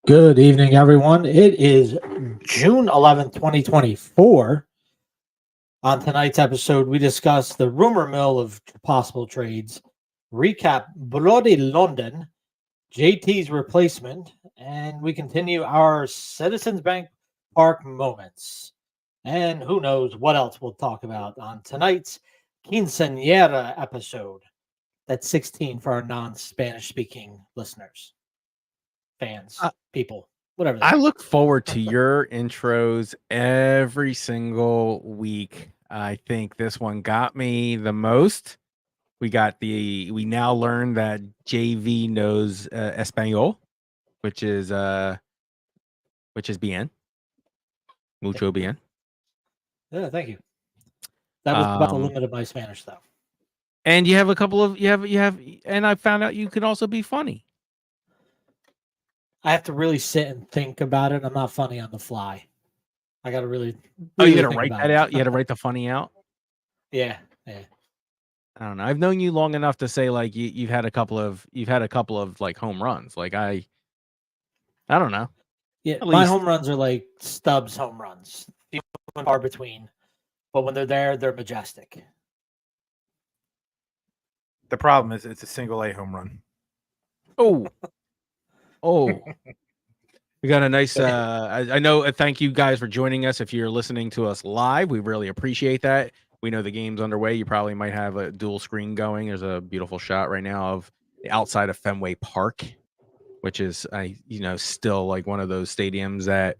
Good evening, everyone. It is June 11th, 2024. On tonight's episode, we discuss the rumor mill of possible trades, recap Bloody London, JT's replacement, and we continue our Citizens Bank Park moments. And who knows what else we'll talk about on tonight's Quinceañera episode. That's 16 for our non-Spanish speaking listeners, fans, people, whatever. I look forward to your intros every single week. I think this one got me the most. We now learn that JV knows Espanol, which is bien. Mucho bien. Yeah, thank you. That was about the limit of my Spanish, though. And you have a couple of and I found out you can also be funny. I have to really sit and think about it. I'm not funny on the fly. I got to really you got to write that out. You had to write the funny out. Yeah. I don't know. I've known you long enough to say like you've had a couple of like home runs. Like I don't know. Yeah, my home runs are like Stubbs home runs, few and far between. But when they're there, they're majestic. The problem is it's a single A home run. Oh, we got a nice. I know. Thank you guys for joining us. If you're listening to us live, we really appreciate that. We know the game's underway. You probably might have a dual screen going. There's a beautiful shot right now of the outside of Fenway Park, which is still like one of those stadiums that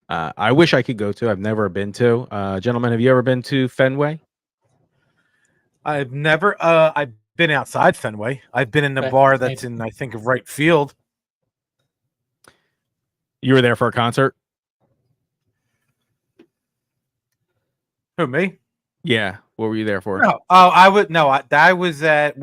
I wish I could go to. I've never been to. Gentlemen, have you ever been to Fenway? I've never. I've been outside Fenway. I've been in the bar that's in, I think, of right field. You were there for a concert? Who, me? Yeah. What were you there for? No. Oh, I would. No, I was at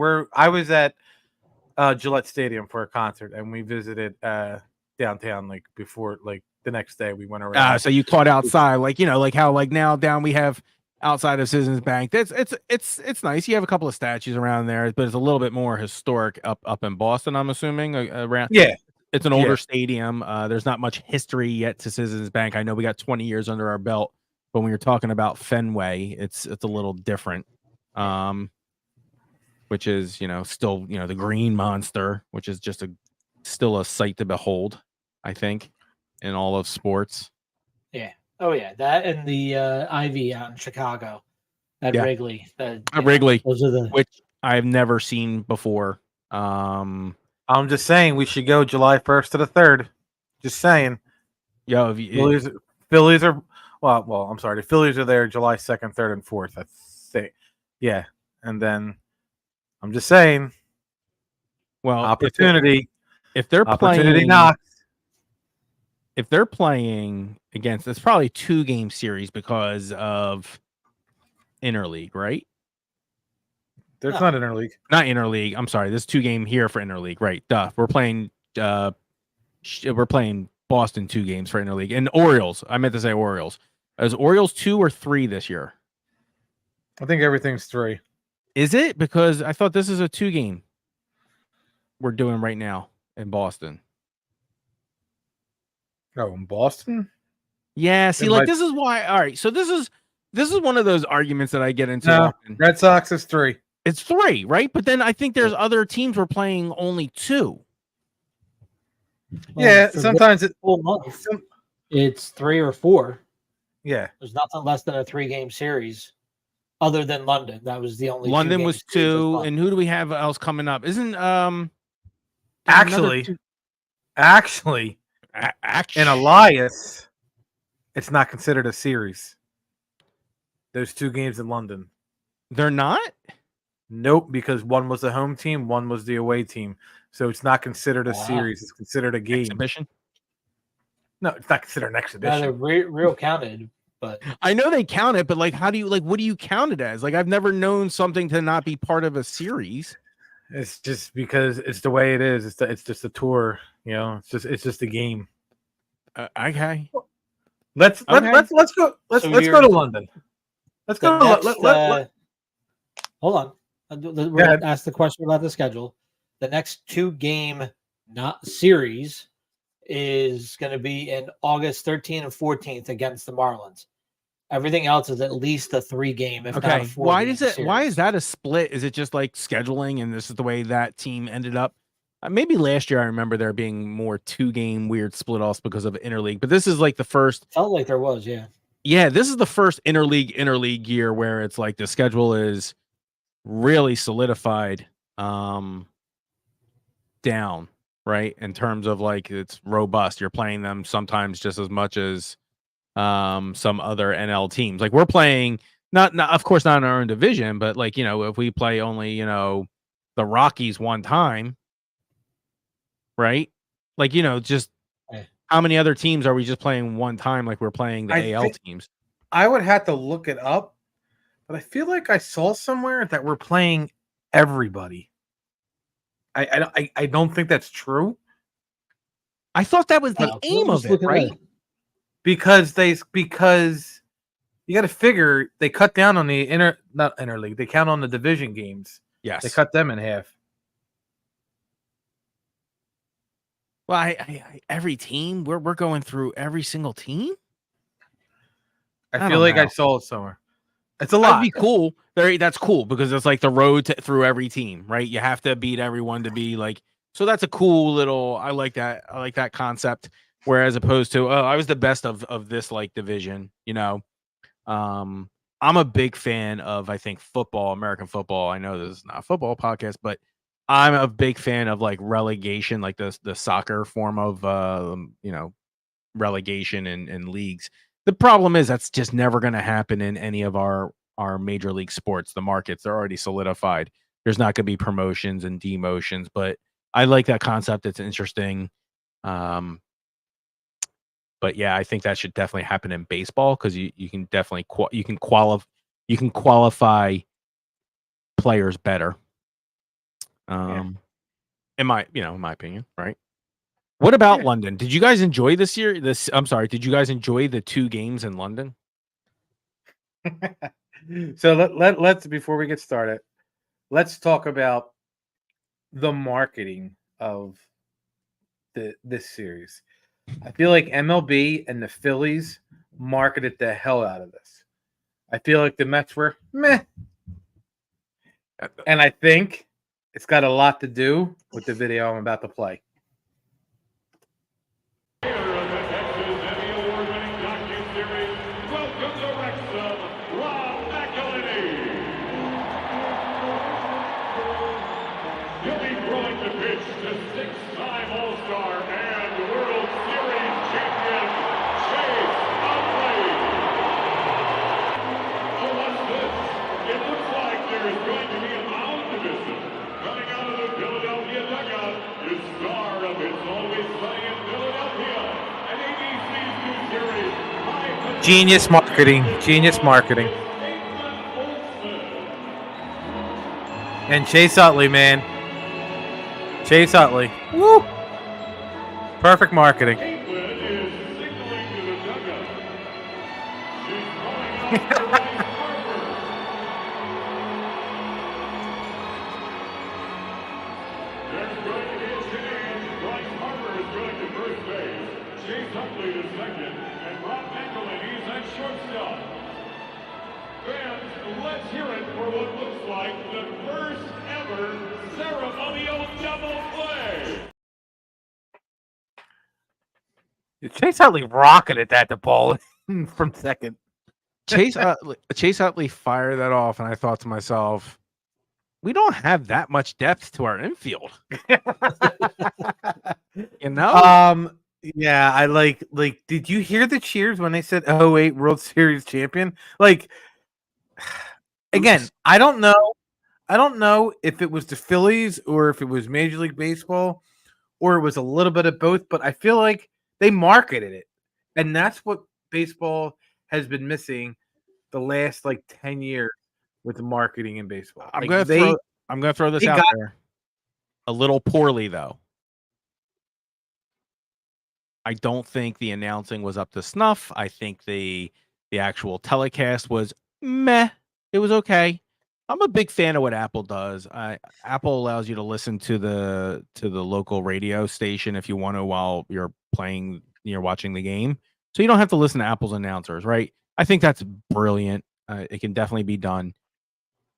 Gillette Stadium for a concert, and we visited downtown like before, like the next day we went around. So you caught outside, like like how like now down we have outside of Citizens Bank. It's nice. You have a couple of statues around there, but it's a little bit more historic up in Boston. I'm assuming around. Yeah. It's an older stadium. There's not much history yet to Citizens Bank. I know we got 20 years under our belt, but when you're talking about Fenway, it's a little different. Which is still the green monster, which is just still a sight to behold. I think in all of sports. Yeah. Oh yeah, that and the Ivy out in Chicago at Wrigley. Wrigley, those are which I've never seen before. I'm just saying we should go July 1st to the 3rd. Just saying. Yo, Phillies are well, I'm sorry. The Phillies are there July 2nd, 3rd, and 4th. I think. Yeah. And then I'm just saying. Well, opportunity. If they're opportunity playing knocks. If they're playing against, it's probably 2-game series because of interleague, right? There's not interleague. Not interleague. I'm sorry. There's 2-game here for interleague, right? Duh. We're playing Boston 2 games for interleague. And Orioles. I meant to say Orioles. Is Orioles 2 or 3 this year? I think everything's 3. Is it? Because I thought this is a 2-game we're doing right now in Boston. Oh, in Boston? Yeah, see, this is why. All right, so this is one of those arguments that I get into. No, Red Sox is 3. It's 3, right? But then I think there's other teams we're playing only 2. Yeah, sometimes it's 3 or 4. Yeah, there's nothing less than a 3-game series, other than London. That was the only. London was 2, and who do we have else coming up? Isn't actually in Elias, it's not considered a series. There's 2 games in London. They're not? Nope, because one was the home team, one was the away team. So it's not considered a series. It's considered a game. Exhibition? No, it's not considered an exhibition. They're real counted, but I know they count it, but like, how do you what do you count it as? Like, I've never known something to not be part of a series. It's just because it's the way it is. It's just a tour, It's just a game. Okay. Let's go. Let's go to London. Let's go. Hold on. We're going to ask the question about the schedule. The next 2-game not series is going to be in August 13th and 14th against the Marlins. Everything else is at least a 3-game, if not a Okay. 4-game Why is series. that a split? Is it just like scheduling and this is the way that team ended up? Maybe last year I remember there being more 2-game weird split offs because of interleague, but this is like the first. Felt like there was, yeah. Yeah, this is the first interleague year where it's like the schedule is really solidified down, right? In terms of like it's robust. You're playing them sometimes just as much as some other NL teams. Like we're playing not of course not in our own division, but like, you know, if we play only, you know, the Rockies one time, right? Like, you know, just Yeah. how many other teams are we just playing one time like we're playing the I AL think- teams? I would have to look it up, but I feel like I saw somewhere that we're playing everybody. I don't think that's true I thought that was the Wow, aim I'm of just it, looking at right? it. because you got to figure they cut down on the not interleague. They count on the division games. Yes. They cut them in half. Well, every team we're going through every single team. I I feel don't like I know. saw it somewhere. It's a That'd lot. be cool. That's cool because it's like the road through every team, right? You have to beat everyone to be like. So that's a cool little. I like that. I like that concept. Whereas opposed to, oh, I was the best of this like division. You know, I'm a big fan of I think football, American football. I know this is not a football podcast, but I'm a big fan of like relegation, like the soccer form of you know, relegation and leagues. The problem is that's just never going to happen in any of our major league sports. The markets are already solidified. There's not going to be promotions and demotions, but I like that concept. It's interesting. But yeah, I think that should definitely happen in baseball because you can definitely you can qualify players better. In my opinion, right? What about London? Did you guys enjoy this year? I'm sorry. Did you guys enjoy the 2 games in London? So let's before we get started, let's talk about the marketing of this series. I feel like MLB and the Phillies marketed the hell out of this. I feel like the Mets were meh. And I think it's got a lot to do with the video I'm about to play. Genius marketing. And Chase Utley, man. Chase Utley. Woo! Perfect marketing. Chase Utley rocketed that the ball from second. Chase Utley fired that off, and I thought to myself, we don't have that much depth to our infield. You know? Yeah, I like did you hear the cheers when they said 08 World Series champion? Like again, I don't know if it was the Phillies or if it was Major League Baseball or it was a little bit of both, but I feel like they marketed it. And that's what baseball has been missing the last like 10 years with the marketing in baseball. I'm Like, gonna throw this out there. A little poorly though. I don't think the announcing was up to snuff. I think the actual telecast was meh. It was okay. I'm a big fan of what Apple does. Apple allows you to listen to the local radio station if you want to while you're playing, watching the game. So you don't have to listen to Apple's announcers, right? I think that's brilliant. It can definitely be done.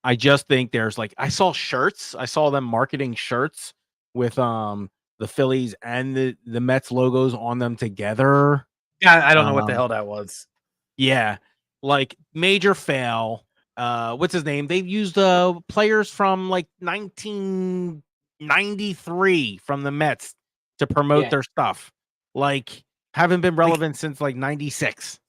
I just think there's I saw shirts. I saw them marketing shirts with the Phillies and the Mets logos on them together. Yeah, I don't know what the hell that was. Yeah, major fail. What's his name? They've used players from 1993 from the Mets to promote their stuff. Haven't been relevant since 96.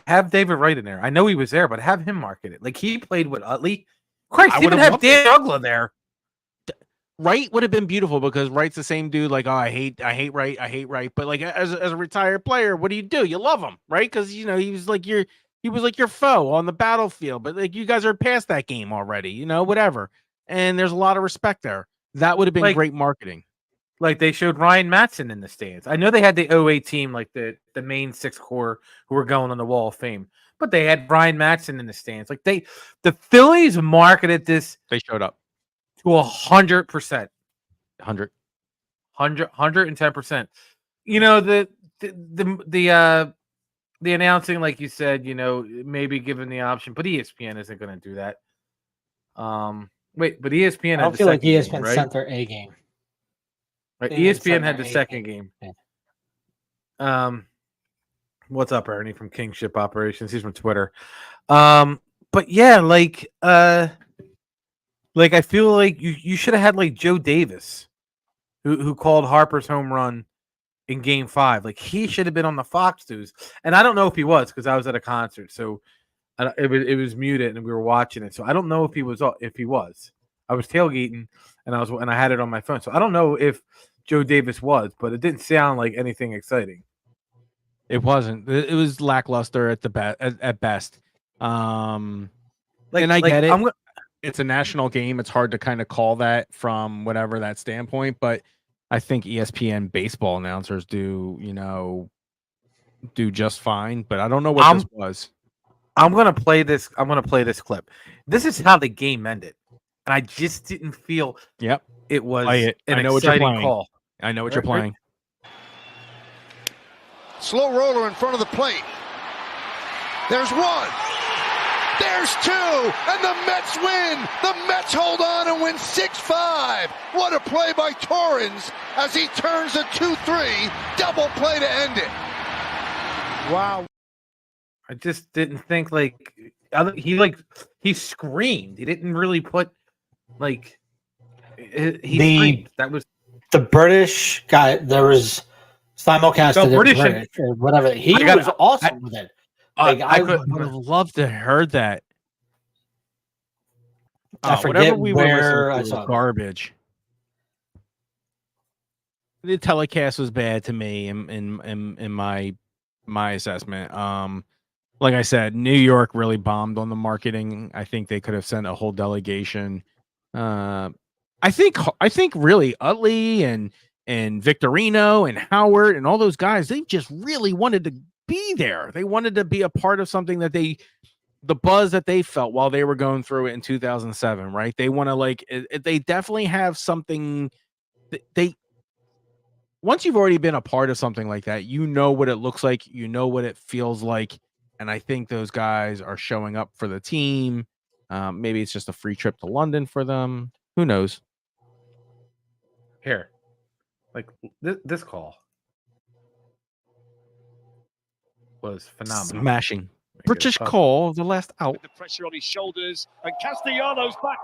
Have David Wright in there. I know he was there, but have him market it. He played with Utley. Christ, even have Dan Uggla there. Wright would have been beautiful because Wright's the same dude. I hate Wright. I hate Wright. But as a retired player, what do? You love him, right? Because he was your foe on the battlefield. But you guys are past that game already. Whatever. And there's a lot of respect there. That would have been great marketing. They showed Ryan Matson in the stands. I know they had the 08 team, the main 6 core who were going on the Wall of Fame, but they had Ryan Matson in the stands. The Phillies marketed this. They showed up to 100%, 110%. The announcing, like you said, maybe given the option, but ESPN isn't going to do that. Wait, but ESPN. I don't feel like ESPN game, right? sent their A game. Right. ESPN had the second game. What's up, Ernie from Kingship Operations? He's from Twitter. But yeah, I feel like you should have had Joe Davis, who called Harper's home run in Game 5. He should have been on the Fox News, and I don't know if he was because I was at a concert, so it was muted and we were watching it. So I don't know if he was. I was tailgating and I had it on my phone, so I don't know if Joe Davis was, but it didn't sound like anything exciting. It wasn't. It was lackluster at best. And I get it. It's a national game. It's hard to kind of call that from whatever that standpoint, but I think ESPN baseball announcers do just fine. But I don't know what this was. I'm gonna play this. I'm gonna play this clip. This is how the game ended, and I just didn't feel. Yep. It was an exciting call. I know what you're playing. Slow roller in front of the plate. There's one. There's two. And the Mets win. The Mets hold on and win 6-5. What a play by Torrens as he turns a 2-3. Double play to end it. Wow. I just didn't think he screamed. He didn't really put screamed. That was the British guy. There was simulcasted British or whatever. He was awesome with it. I would have loved to have heard that. I forget where I saw garbage. The telecast was bad to me in my assessment. Like I said, New York really bombed on the marketing. I think they could have sent a whole delegation. I think really Utley and Victorino and Howard and all those guys, they just really wanted to be there. They wanted to be a part of something that the buzz that they felt while they were going through it in 2007, right? They want to they definitely have something. Once you've already been a part of something like that, you know what it looks like, you know what it feels like, and I think those guys are showing up for the team. Maybe it's just a free trip to London for them. Who knows? Here, this call was phenomenal. Smashing. British call, the last out. With the pressure on his shoulders, and Castellanos back.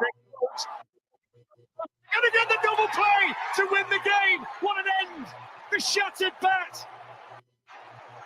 Gonna get the double play to win the game. What an end! The shattered bat,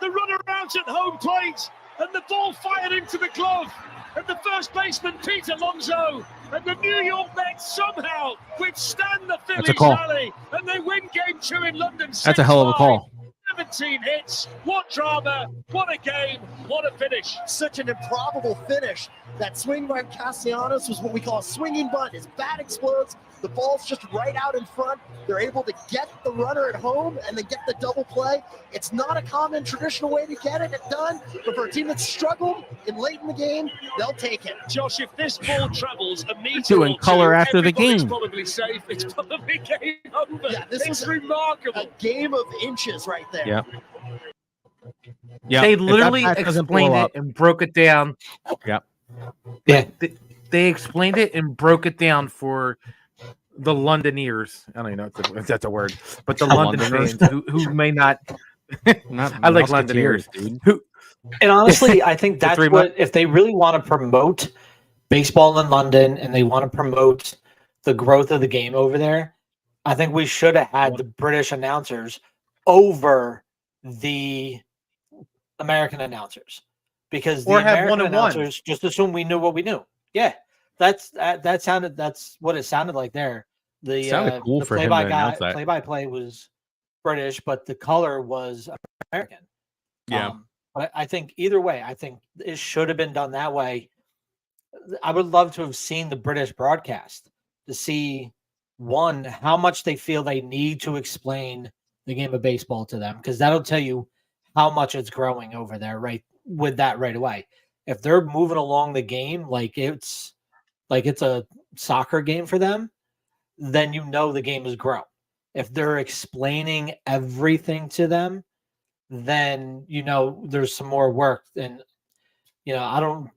the runner out at home plate, and the ball fired into the glove. And the first baseman, Pete Alonso, and the New York Mets somehow withstand the Phillies rally, and they win Game 2 in London. That's a hell of a call. 17 hits. What drama, what a game, what a finish. Such an improbable finish. That swing by Castellanos was what we call a swinging bunt. His bat explodes, The ball's just right out in front. They're able to get the runner at home and then get the double play. It's not a common traditional way to get it done, but for a team that's struggled late in the game, they'll take it. Josh, if this ball travels a meter Doing or color two, after the everybody's game. probably safe. It's probably game over. Yeah, this it's was remarkable. a game of inches right there. Yeah. Yeah, They if that literally bat doesn't explained blow it up- and broke it down. Yep. Yeah. They explained it and broke it down for the Londoners. I don't even know if that's a word, but the London Londoners. fans who may not. Not I like Musketeers, Londoners, dude. Who And honestly, I think that's three what, if they really want to promote baseball in London and they want to promote the growth of the game over there, I think we should have had the British announcers over the American announcers, because the Or have American one-on-one. announcers just assumed we knew what we knew. Yeah, that's what it sounded like there. The Sounded cool the for him to announce that. play-by-play was British, but the color was American. Yeah. But I think either way, I think it should have been done that way. I would love to have seen the British broadcast to see, one, how much they feel they need to explain the game of baseball to them, because that'll tell you how much it's growing over there right away. If they're moving along the game like it's a soccer game for them, then you know the game has grown. If they're explaining everything to them, then you know there's some more work. And I don't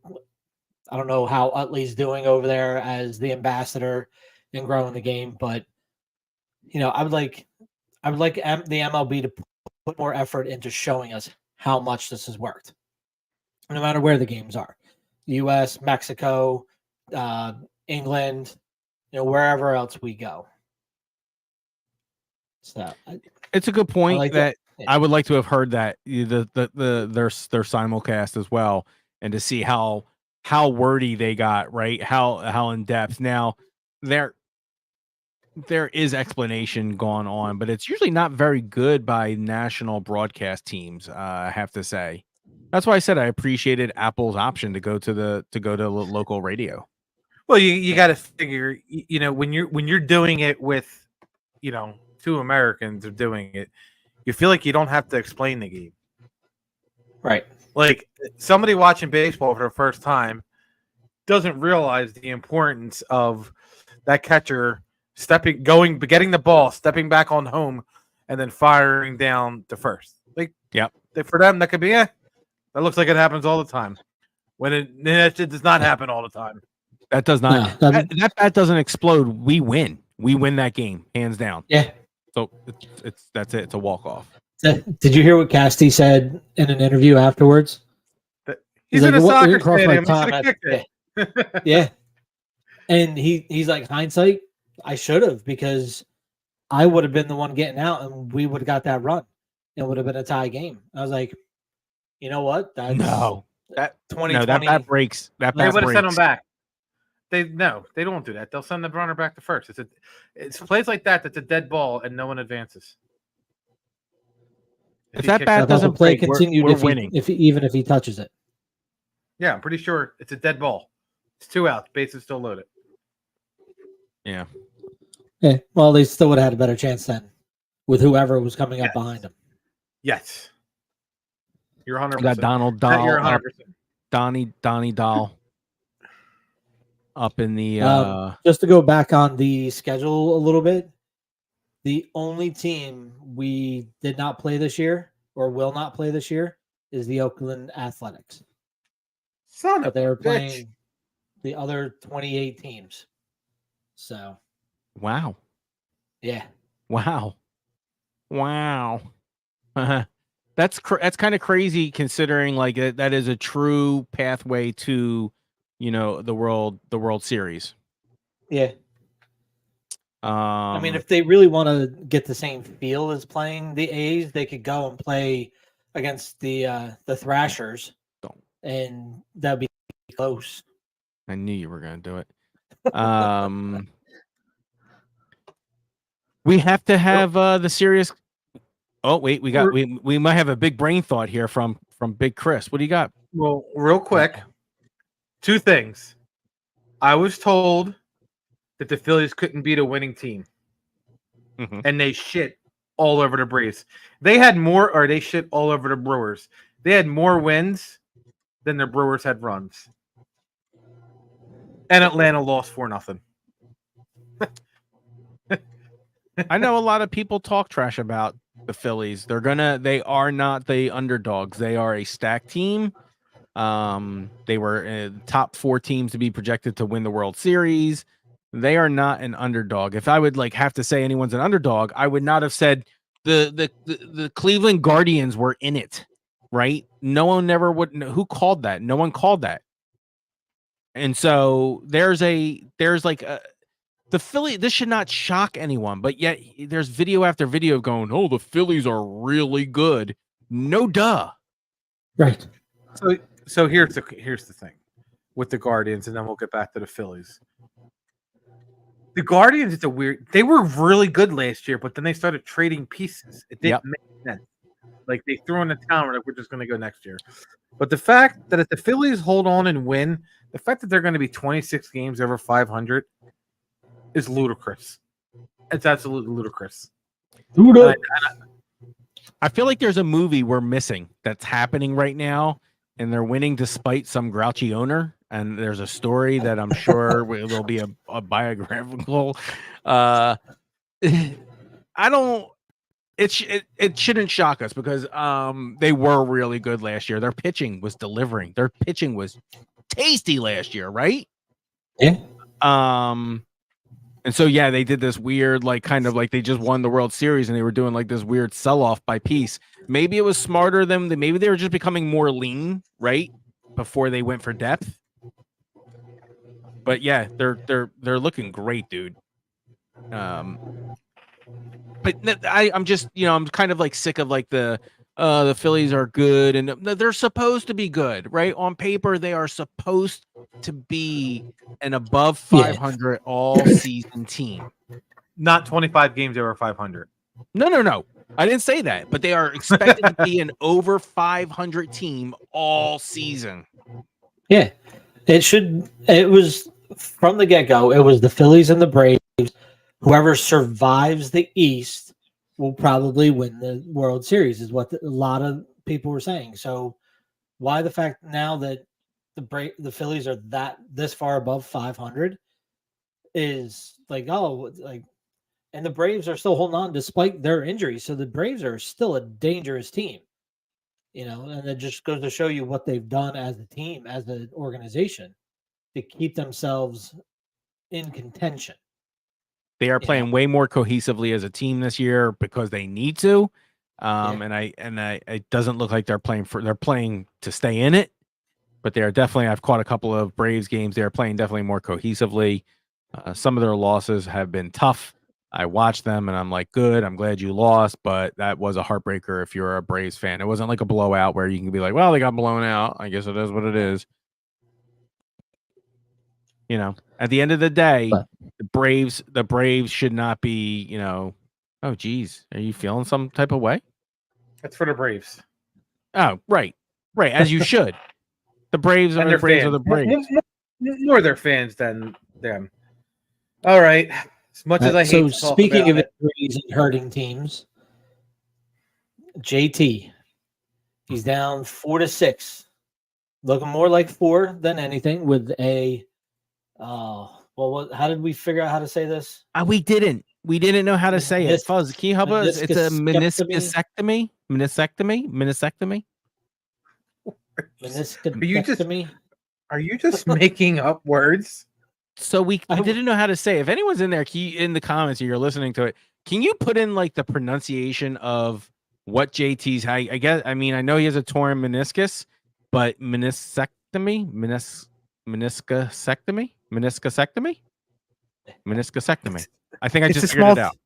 know how Utley's doing over there as the ambassador in growing the game, but I would like the MLB to put more effort into showing us how much this has worked, no matter where the games are, U.S., Mexico, England, wherever else we go. So It's a good point like that Yeah. I would like to have heard that their simulcast as well, and to see how wordy they got, right? How in depth. Now there is explanation going on, but it's usually not very good by national broadcast teams. I have to say, that's why I said I appreciated Apple's option to go to local radio. Well, you got to figure, when you're doing it with, two Americans are doing it, you feel like you don't have to explain the game. Right. Like somebody watching baseball for the first time doesn't realize the importance of that catcher getting the ball, stepping back on home, and then firing down to first. Like, yep. For them, that could be, that looks like it happens all the time. When it does not happen all the time. That does not. No, that bat doesn't explode. We win. We win that game, hands down. Yeah. So that's it. It's a walk off. Did you hear what Casty said in an interview afterwards? He's like, in a "What- soccer it crossed my stadium. I should tongue." have kicked it. Yeah. And he's like, hindsight, I should have, because I would have been the one getting out and we would have got that run. It would have been a tie game. I was like, you know what? That's that 2020. that breaks. That They bat would have sent breaks. him back. They don't do that. They'll send the runner back to first. It's plays like that that's a dead ball and no one advances. If he that kicks bat it- That the doesn't play break, we're continued winning. even if he touches it. yeah, I'm pretty sure it's a dead ball. It's 2 outs. Bases still loaded. Yeah. Yeah. Well, they still would have had a better chance then with whoever was coming up Yes. behind him. Yes, you're 100. We got Donald Dahl, You're up, 100. Donnie Dahl up in the Just to go back on the schedule a little bit, the only team we did not play this year or will not play this year is the Oakland Athletics. Son But of they a are bitch. playing the other 28 teams. So, wow. yeah. Wow. That's kind of crazy, considering like that is a true pathway to, the World Series. Yeah. I I mean, if they really want to get the same feel as playing the A's, they could go and play against the Thrashers, Don't. and that'd be close. I knew you were going to do it. We have to have the serious. Oh wait, we might have a big brain thought here from Big Chris. What do you got? Well, real quick, 2 things. I was told that the Phillies couldn't beat a winning team, Mhm. and they shit all over the Braves. They shit all over the Brewers. They had more wins than the Brewers had runs, and Atlanta lost 4-0. I know a lot of people talk trash about the Phillies. They are not the underdogs. They are a stacked team. They were top 4 teams to be projected to win the World Series. They are not an underdog. If I would have to say anyone's an underdog, I would not have said the Cleveland Guardians were in it, right? No one never would. Who called that? No one called that. And so there's the Philly. This should not shock anyone, but yet there's video after video going, "Oh, the Phillies are really good." No, duh. Right. So here's the thing with the Guardians, and then we'll get back to the Phillies. The Guardians, they were really good last year, but then they started trading pieces. It didn't make sense. Like they threw in the town, like we're just going to go next year. But the fact that if the Phillies hold on and win, the fact that they're going to be 26 games over 500 is ludicrous. It's absolutely ludicrous. I feel like there's a movie we're missing that's happening right now, and they're winning despite some grouchy owner. And there's a story that I'm sure will be a biographical. I don't. It shouldn't shock us because they were really good last year. Their pitching was delivering. Their pitching was tasty last year, right? Yeah. And so they did this weird they just won the World Series and they were doing like this weird sell-off by piece. Maybe it was smarter than maybe they were just becoming more lean, right? Before they went for depth. But they're looking great, dude. But I'm just, I'm kind of sick of the Phillies are good and they're supposed to be good, right? On paper, they are supposed to be an above 500 all season team. Not 25 games over 500. No. I didn't say that, but they are expected to be an over 500 team all season. Yeah. It was from the get-go, it was the Phillies and the Braves. Whoever survives the East will probably win the World Series, is what a lot of people were saying. So why the fact now that the Phillies are this far above 500 is and the Braves are still holding on despite their injuries. So the Braves are still a dangerous team, and it just goes to show you what they've done as a team, as an organization, to keep themselves in contention. They are playing way more cohesively as a team this year because they need to. And it doesn't look like they're playing to stay in it, but they are definitely, I've caught a couple of Braves games. They're playing definitely more cohesively. Some of their losses have been tough. I watched them and I'm like, good, I'm glad you lost, but that was a heartbreaker if you're a Braves fan. It wasn't like a blowout where you can be like, well, they got blown out. I guess it is what it is. At the end of the day, the Braves should not be, oh, geez, are you feeling some type of way? That's for the Braves. Oh, right, as you should. The Braves are the Braves are the Braves. More their fans than them. All right. As much as I hate to talk speaking of about injuries and hurting teams, JT, he's down 4-6, looking more like 4 than anything with a. How did we figure out how to say this? We didn't know how to say it. Fuzz, can you help us? It's a meniscectomy. Are you just making up words? So we didn't know how to say it. If anyone's in there, in the comments, and you're listening to it, can you put in the pronunciation of what JT's? I guess. I mean, I know he has a torn meniscus, but meniscectomy. I think I just figured it out.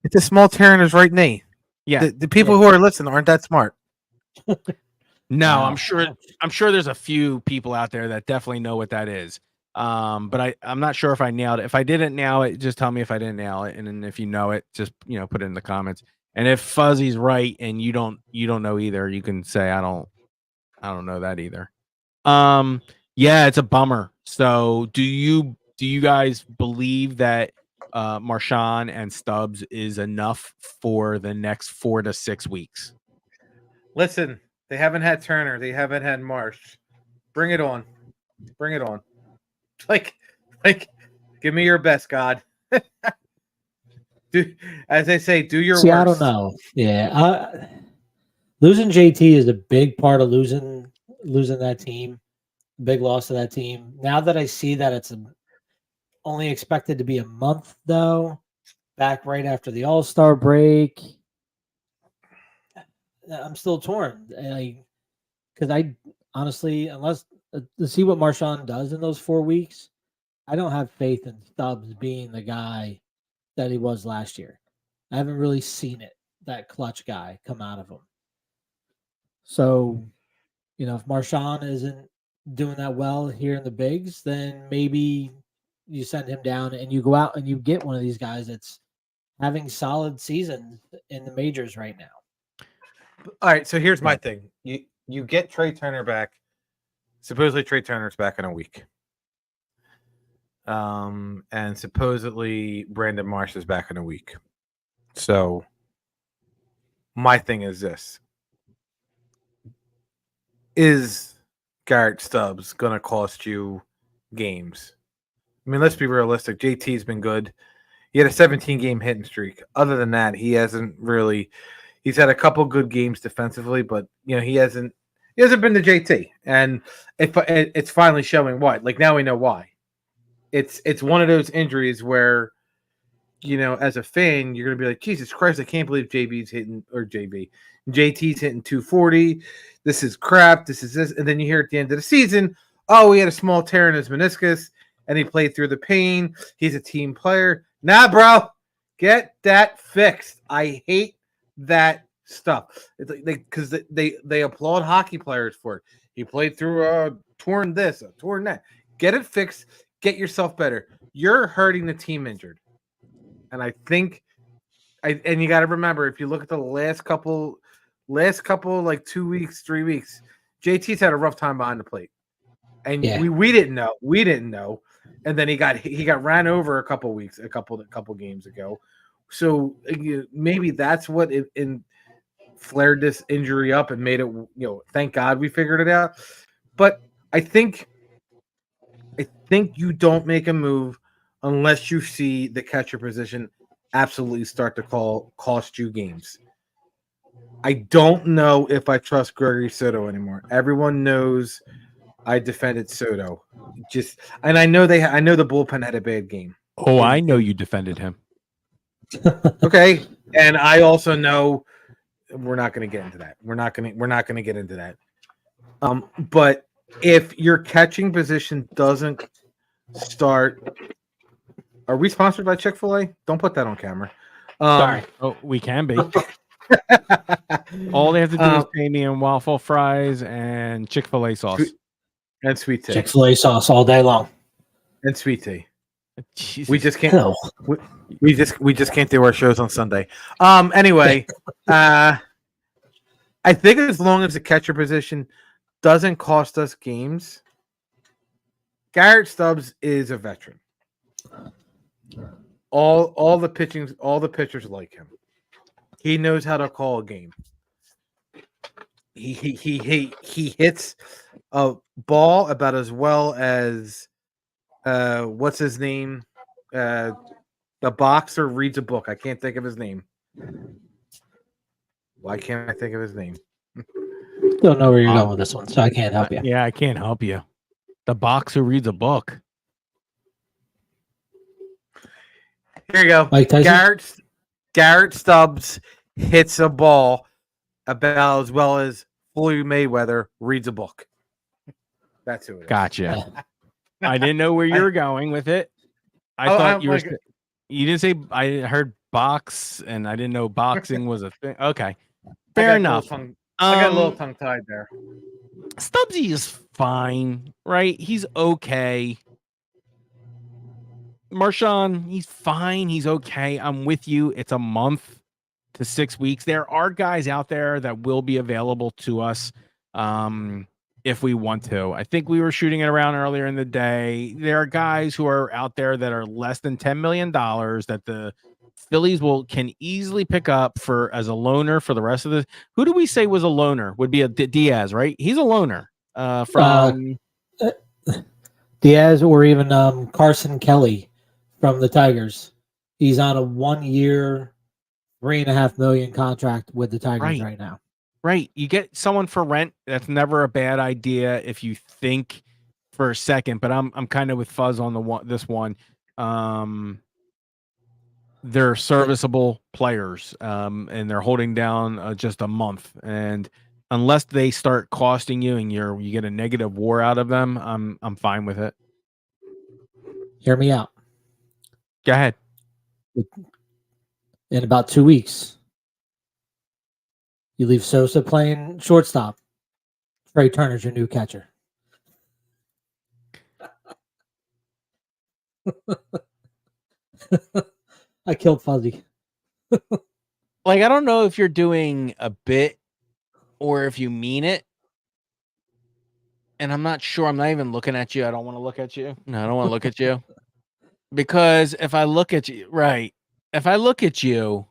It's a small tear in his right knee. Yeah. The people who are listening aren't that smart. No, I'm sure there's a few people out there that definitely know what that is. But I'm not sure if I nailed it. If I didn't nail it, just tell me if I didn't nail it. And then if you know it, just put it in the comments. And if Fuzzy's right and you don't know either, you can say I don't know that either. Yeah, it's a bummer. So do you Do you guys believe that Marshawn and Stubbs is enough for the next 4 to 6 weeks? Listen, they haven't had Turner. They haven't had Marsh. Bring it on. Bring it on. Like, give me your best, God. As I say, do your worst. I don't know. Yeah, losing JT is a big part of losing that team. Big loss to that team. Now that I see that it's only expected to be a month, though, back right after the All-Star break, I'm still torn. Because I honestly, unless to see what Marshawn does in those 4 weeks, I don't have faith in Stubbs being the guy that he was last year. I haven't really seen it, that clutch guy, come out of him. So, if Marshawn isn't doing that well here in the bigs, then maybe you send him down and you go out and you get one of these guys that's having solid seasons in the majors right now. All right, so here's my thing. You get Trey Turner back. Supposedly Trey Turner's back in a week. And supposedly Brandon Marsh is back in a week. So my thing is this. Is Garrett Stubbs going to cost you games? I mean, let's be realistic. JT's been good. He had a 17-game hitting streak. Other than that, he hasn't really. He's had a couple good games defensively, but he hasn't been the JT. And it's finally showing what. Like now we know why. It's one of those injuries where, as a fan, you're gonna be like, Jesus Christ, I can't believe JT's hitting 240. This is crap. This is this. And then you hear at the end of the season, oh, he had a small tear in his meniscus and he played through the pain. He's a team player. Nah, bro, get that fixed. I hate that stuff. It's like because they applaud hockey players for it. He played through a torn this, a torn that. Get it fixed. Get yourself better. You're hurting the team injured. And I think and you got to remember, if you look at the last couple like 2 weeks, 3 weeks, JT's had a rough time behind the plate. And we didn't know. We didn't know. And then he got ran over a couple games ago. So maybe that's what flared this injury up and made it, thank God we figured it out. But I think you don't make a move unless you see the catcher position absolutely start to cost you games. I don't know if I trust Gregory Soto anymore. Everyone knows I defended Soto. And I know the bullpen had a bad game. Oh, I know you defended him. Okay. And I also know we're not going to get into that. We're not going to get into that. But if your catching position doesn't start, are we sponsored by Chick-fil-A? Don't put that on camera. Sorry. Oh, we can be. All they have to do is pay me in waffle fries and Chick-fil-A sauce. And sweet tea. Chick-fil-A sauce all day long. And sweet tea. Jesus. We just can't. We just can't do our shows on Sunday. Anyway, I think as long as the catcher position doesn't cost us games, Garrett Stubbs is a veteran. All the pitchers like him. He knows how to call a game. He hits a ball about as well as what's his name? The boxer reads a book. I can't think of his name. Why can't I think of his name? Don't know where you're going with this one, so I can't help you. Yeah, I can't help you. The boxer reads a book. Here you go. Mike Tyson? Garrett Stubbs hits a ball about as well as Floyd Mayweather reads a book. That's who it is. Gotcha. I didn't know where you were going with it. I thought you were. You didn't say. I heard box, and I didn't know boxing was a thing. Okay, fair enough. I got a little tongue tied there. Stubbsy is fine, right? He's okay. Marshawn, he's fine. He's okay. I'm with you. It's a month to 6 weeks. There are guys out there that will be available to us. if we want to. I think we were shooting it around earlier in the day. There are guys who are out there that are less than $10 million that the Phillies can easily pick up for as a loaner for the rest of the. Who do we say was a loaner? Would be a Diaz, right? He's a loaner from Diaz, or even Carson Kelly from the Tigers. He's on a 1 year, $3.5 million contract with the Tigers right now. Right. You get someone for rent. That's never a bad idea if you think for a second, but I'm kind of with Fuzz on this one. They're serviceable players, and they're holding down just a month. And unless they start costing you and you get a negative WAR out of them, I'm fine with it. Hear me out. Go ahead. In about 2 weeks, you leave Sosa playing shortstop. Trey Turner's your new catcher. I killed Fuzzy. Like, I don't know if you're doing a bit or if you mean it. And I'm not sure. I'm not even looking at you. I don't want to look at you. No, I don't want to look at you. Because if I look at you, if I look at you,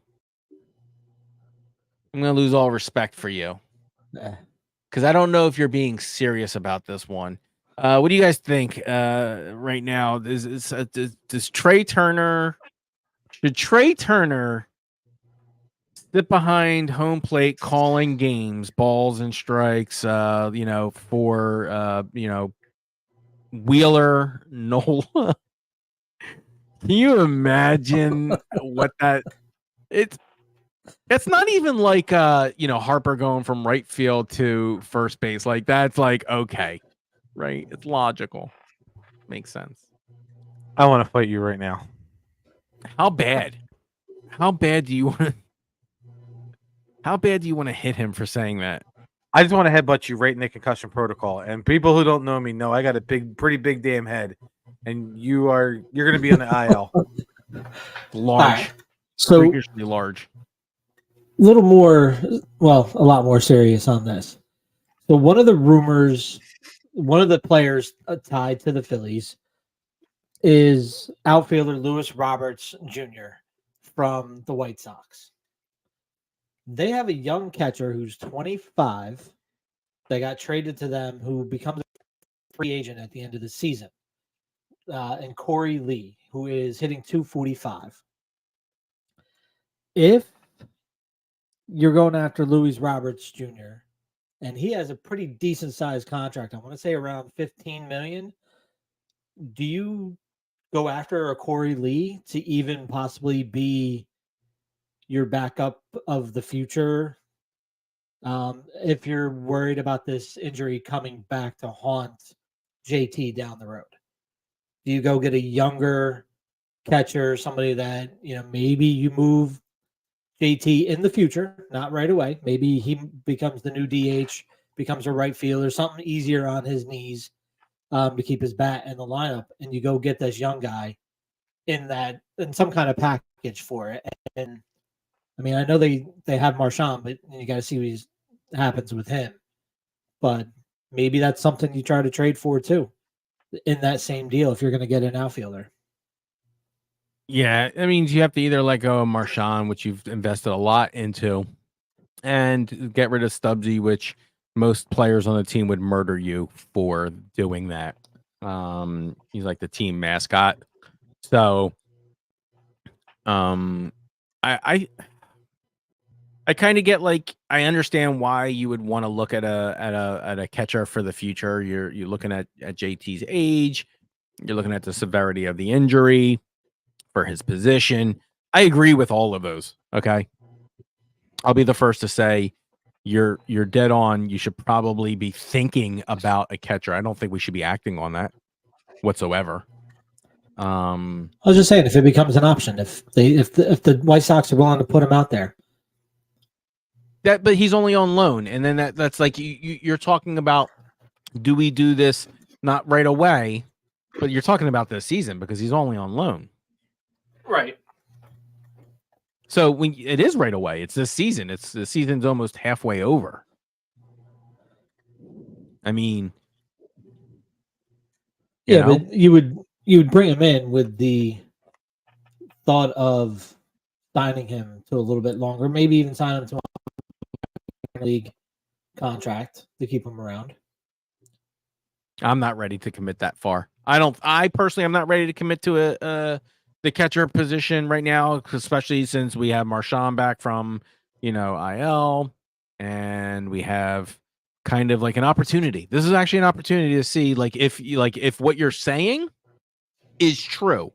I'm going to lose all respect for you. Because I don't know if you're being serious about this one. What do you guys think right now? Does Trey Turner... Should Trey Turner sit behind home plate calling games, balls and strikes, for, Wheeler, Nola? Can you imagine what it's not even like, Harper going from right field to first base. Like, that's like, okay, right? It's logical. Makes sense. I want to fight you right now. How bad do you want to hit him for saying that? I just want to headbutt you right in the concussion protocol. And people who don't know me know I got a pretty big damn head, and you're going to be on the IL. Large, right. So freakishly large. A lot more serious on this. So one of the players tied to the Phillies is outfielder Luis Roberts Jr. from the White Sox. They have a young catcher who's 25 that got traded to them, who becomes a free agent at the end of the season, and Corey Lee, who is hitting .245. If you're going after Luis Roberts Jr., and he has a pretty decent sized contract, I want to say around $15 million, do you go after a Corey Lee to even possibly be your backup of the future? If you're worried about this injury coming back to haunt JT down the road, do you go get a younger catcher, somebody that, maybe you move JT in the future, not right away. Maybe he becomes the new DH, becomes a right fielder, something easier on his knees, to keep his bat in the lineup, and you go get this young guy in some kind of package for it. And I mean, I know they have Marchand, but you got to see what happens with him. But maybe that's something you try to trade for too, in that same deal, if you're going to get an outfielder. Yeah, I mean, you have to either let go of Marchand, which you've invested a lot into, and get rid of Stubbsy, which most players on the team would murder you for doing that. He's like the team mascot. So, I kind of get, like, I understand why you would want to look at a catcher for the future. You're looking at JT's age, you're looking at the severity of the injury for his position. I agree with all of those. Okay, I'll be the first to say you're dead on. You should probably be thinking about a catcher. I don't think we should be acting on that whatsoever. I was just saying, if it becomes an option, if the White Sox are willing to put him out there. But he's only on loan, and then that's like you're talking about. Do we do this not right away? But you're talking about this season because he's only on loan. Right. So it is right away. It's this season. The season's almost halfway over. I mean, Yeah, know? but you would bring him in with the thought of signing him to a little bit longer, maybe even sign him to a league contract to keep him around. I'm not ready to commit that far. I personally am not ready to commit to the catcher position right now, especially since we have Marshawn back from, IL, and we have kind of like an opportunity. This is actually an opportunity to see if what you're saying is true.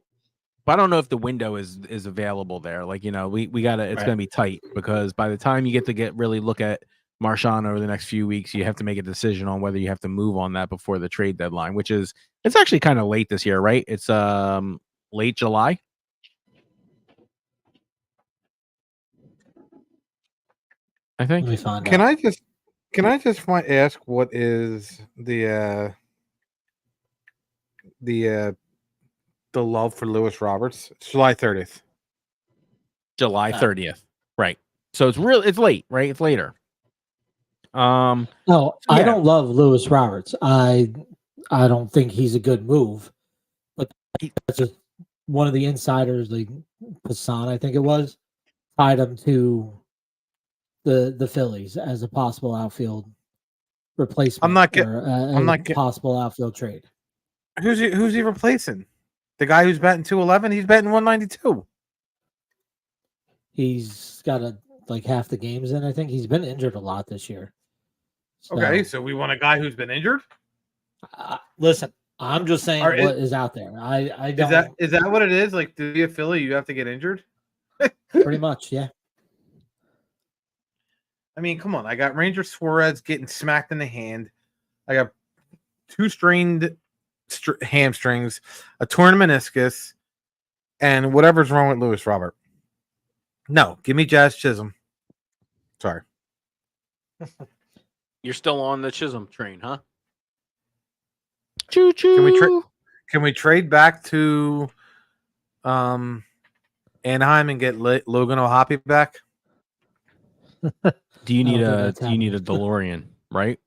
But I don't know if the window is available there. We gotta, it's Right. gonna be tight, because by the time you get really look at Marshawn over the next few weeks, you have to make a decision on whether you have to move on that before the trade deadline, which is, it's actually kind of late this year, right? It's late July. I Let think. me find Can out. I just ask what is the love for Lewis Roberts? It's July 30th. July 30th. Right. So it's late, right? It's later. No, So, I yeah. don't love Lewis Roberts. I don't think he's a good move, but that's just one of the insiders, like Passan, I think it was, tied him to the Phillies as a possible outfield replacement. I'm not possible outfield trade. Who's he replacing? The guy who's batting 211? He's batting 192. He's got half the games in. I think he's been injured a lot this year. Okay, so we want a guy who's been injured? Listen, I'm just saying Or what is out there. I don't. Is that what it is? Like, to be a Philly, you have to get injured? Pretty much, yeah. I mean, come on. I got Ranger Suarez getting smacked in the hand. I got 2 strained hamstrings, a torn meniscus, and whatever's wrong with Lewis Robert. No, give me Jazz Chisholm. Sorry. You're still on the Chisholm train, huh? Choo choo. Can we trade back to Anaheim and get Logan O'Hoppe back? Do you need I don't think a that's DeLorean, right?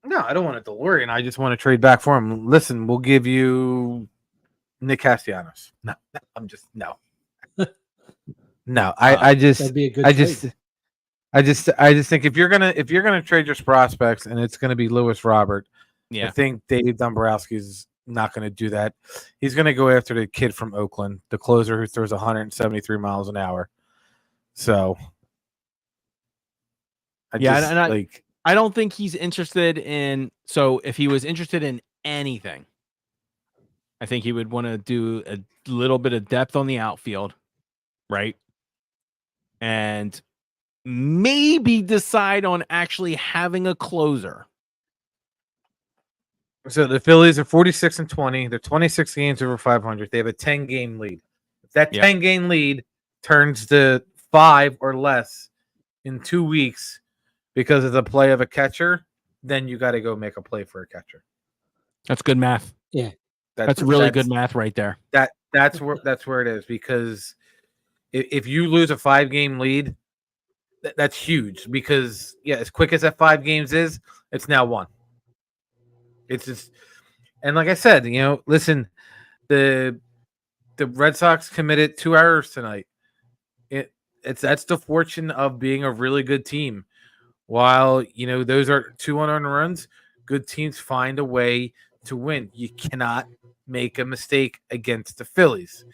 No, I don't want a DeLorean. I just want to trade back for him. Listen, we'll give you Nick Castellanos. No, I'm just no. No, I just That'd be a good I trade. just I just think if you're gonna trade your prospects and it's gonna be Lewis Robert, Yeah. I think Dave Dombrowski's not gonna do that. He's gonna go after the kid from Oakland, the closer who throws 173 miles an hour. So I don't think he's interested in. So if he was interested in anything, I think he would want to do a little bit of depth on the outfield, right? And maybe decide on actually having a closer. So the Phillies are 46-20. They're 26 games over 500. They have a 10-game lead. If that 10-game lead turns to 5 or less in 2 weeks because of the play of a catcher, then you got to go make a play for a catcher. That's good math. Yeah, that's really good math right there. That's where it is, because if you lose a 5-game lead, that's huge, because as quick as that 5 games is, it's now 1. It's just, and like I said, listen, the Red Sox committed 2 errors tonight. That's the fortune of being a really good team. While those are 2 unearned runs, good teams find a way to win. You cannot make a mistake against the Phillies,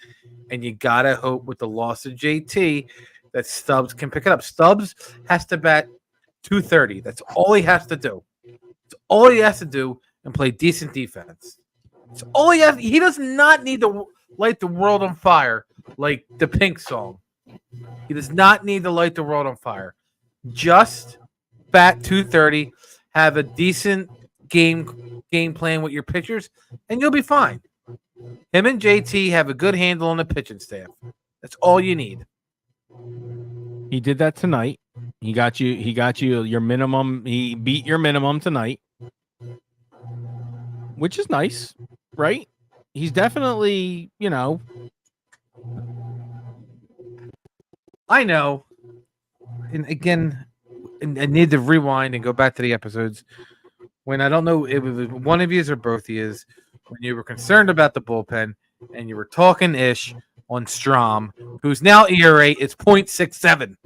and you gotta hope with the loss of JT that Stubbs can pick it up. Stubbs has to bat 230. That's all he has to do. That's all he has to do, and play decent defense. That's all he has. He does not need to light the world on fire like the Pink song. He does not need to light the world on fire. Just bat 230, have a decent game plan with your pitchers, and you'll be fine. Him and JT have a good handle on the pitching staff. That's all you need. He did that tonight. He got you your minimum. He beat your minimum tonight, which is nice, right? He's definitely, I know. And again, I need to rewind and go back to the episodes. when I don't know it was one of yous or both of yous when you were concerned about the bullpen and you were talking ish on Strom, whose now ERA is .67.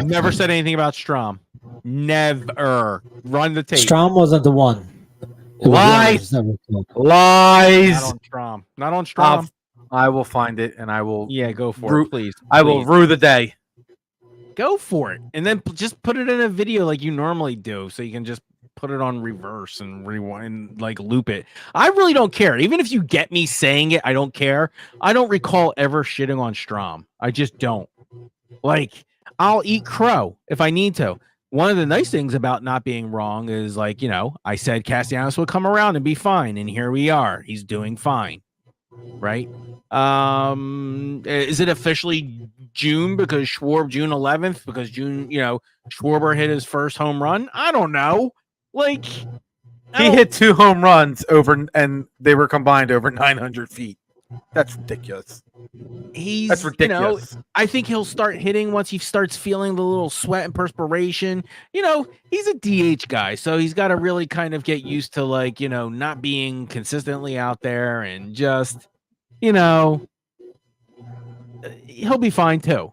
Never said anything about Strom. Never. Run the tape. Strom wasn't the one. It was Lies. the others that were killed. Lies. Not on Strom. Not on Strom. I will find it and I will. Yeah, go for Ru- it, please. I will Please. rue the day. Go for it, and then just put it in a video like you normally do, so you can just put it on reverse and rewind, like loop it. I really don't care. Even if you get me saying it, I don't care. I don't recall ever shitting on Strom. I just don't. Like, I'll eat crow if I need to. One of the nice things about not being wrong is, like, you know, I said Castellanos would come around and be fine, and here we are. He's doing fine, right? Is it officially June because June 11th because Schwarber hit his first home run? I don't know. Like, He hit 2 home runs over, and they were combined over 900 feet. That's ridiculous. That's ridiculous. I think he'll start hitting once he starts feeling the little sweat and perspiration. You know, he's a DH guy, so he's got to really kind of get used to, like, you know, not being consistently out there and just, you know, he'll be fine too.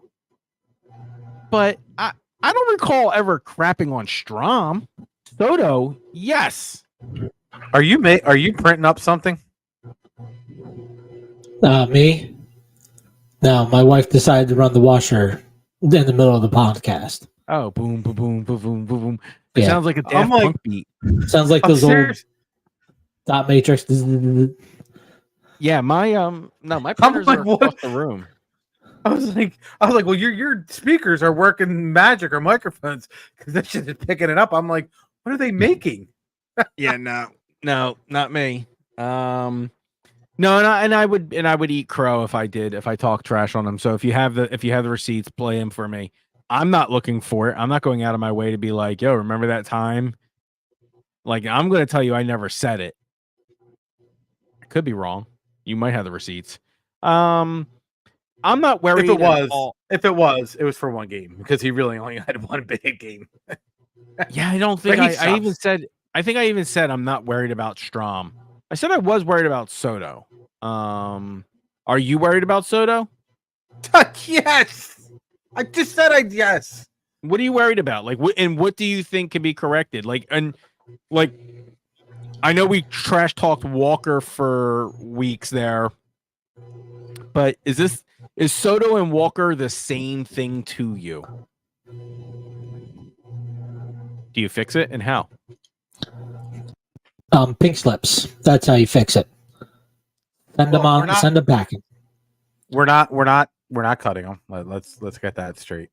But I don't recall ever crapping on Strom. Soto, yes. Are you printing up something? Me? No, my wife decided to run the washer in the middle of the podcast. Oh, boom, boom, boom, boom, boom, boom, boom. It Yeah. sounds like a Daft like- Punk beat. Sounds like I'm those old serious. dot matrix. Yeah, my printers like, are what? across the room. I was like, well, your speakers are working magic or microphones because that shit is picking it up. I'm like, what are they making? Yeah, no, not me. No, and I would eat crow if I talk trash on them. So if you have the receipts, play them for me. I'm not looking for it. I'm not going out of my way to be like, yo, remember that time? Like, I'm going to tell you I never said it. I could be wrong. You might have the receipts. I'm not worried. If it was for one game because he really only had one big game. Yeah, I don't think But he I even sucks. said. I think I even said I'm not worried about Strom. I said I was worried about Soto. Are you worried about Soto? Yes, I just said yes. What are you worried about? Like, what do you think can be corrected? Like, I know we trash talked Walker for weeks there, but is Soto and Walker the same thing to you? Do you fix it, and how? Pink slips. That's how you fix it. Send them Well, on. Send them back. We're not cutting them. Let's get that straight.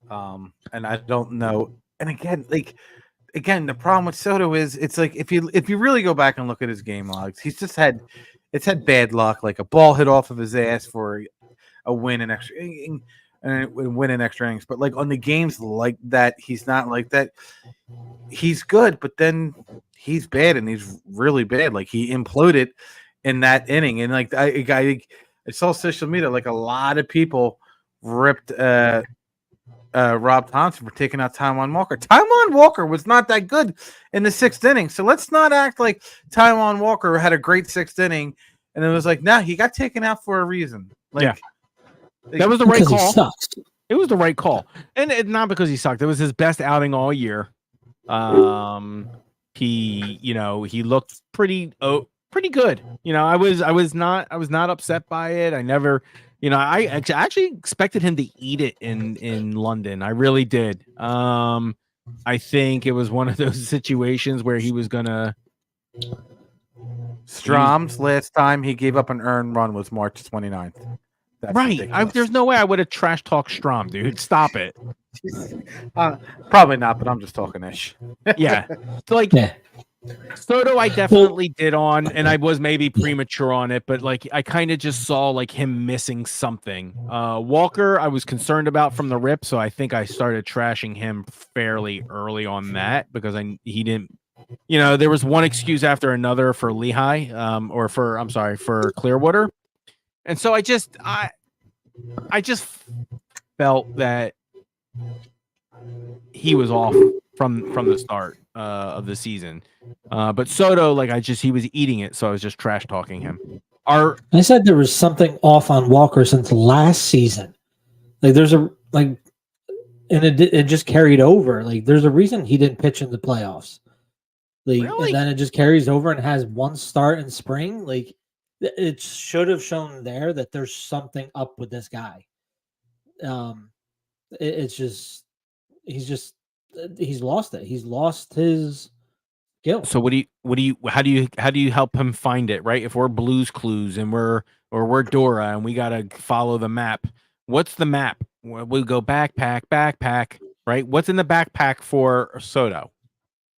And I don't know. And again, the problem with Soto is it's like if you really go back and look at his game logs, he's just had bad luck. Like a ball hit off of his ass for a win in extra and win in extra innings. But like on the games like that, he's not like that. He's good, but then he's bad, and he's really bad. Like he imploded in that inning, and like I saw social media, like a lot of people ripped Rob Thompson for taking out Taijuan Walker. Taijuan Walker was not that good in the 6th inning, so let's not act like Taijuan Walker had a great 6th inning, and it was like, nah, he got taken out for a reason. Like, Yeah. That was the right Because he call. sucks. It was the right call, and not because he sucked. It was his best outing all year. He looked pretty good. I was not upset by it. I never, I actually expected him to eat it in London. I really did. I think it was one of those situations where he was gonna. Strom's last time he gave up an earned run was March 29th. That's Right. ridiculous. There's no way I would have trash talked Strom, dude. Stop it. Probably not, but I'm just talking ish. Yeah. So, like, Yeah. Soto, I definitely did on, and I was maybe premature on it, but like I kind of just saw like him missing something. Walker, I was concerned about from the rip, so I think I started trashing him fairly early on that because he didn't. There was one excuse after another for Lehigh, for Clearwater, and so I just felt that he was off from the start. of the season. But Soto, like he was eating it, so I was just trash talking him. I said there was something off on Walker since last season. Like there's a and it just carried over. Like there's a reason he didn't pitch in the playoffs. Like Really? and then it just carries over and has one start in spring. Like it should have shown there that there's something up with this guy. It's just he's lost it. He's lost his skill. So how do you help him find it, right? If we're Blues Clues and we're Dora and we gotta follow the map, what's the map? We go backpack, right? What's in the backpack for Soto,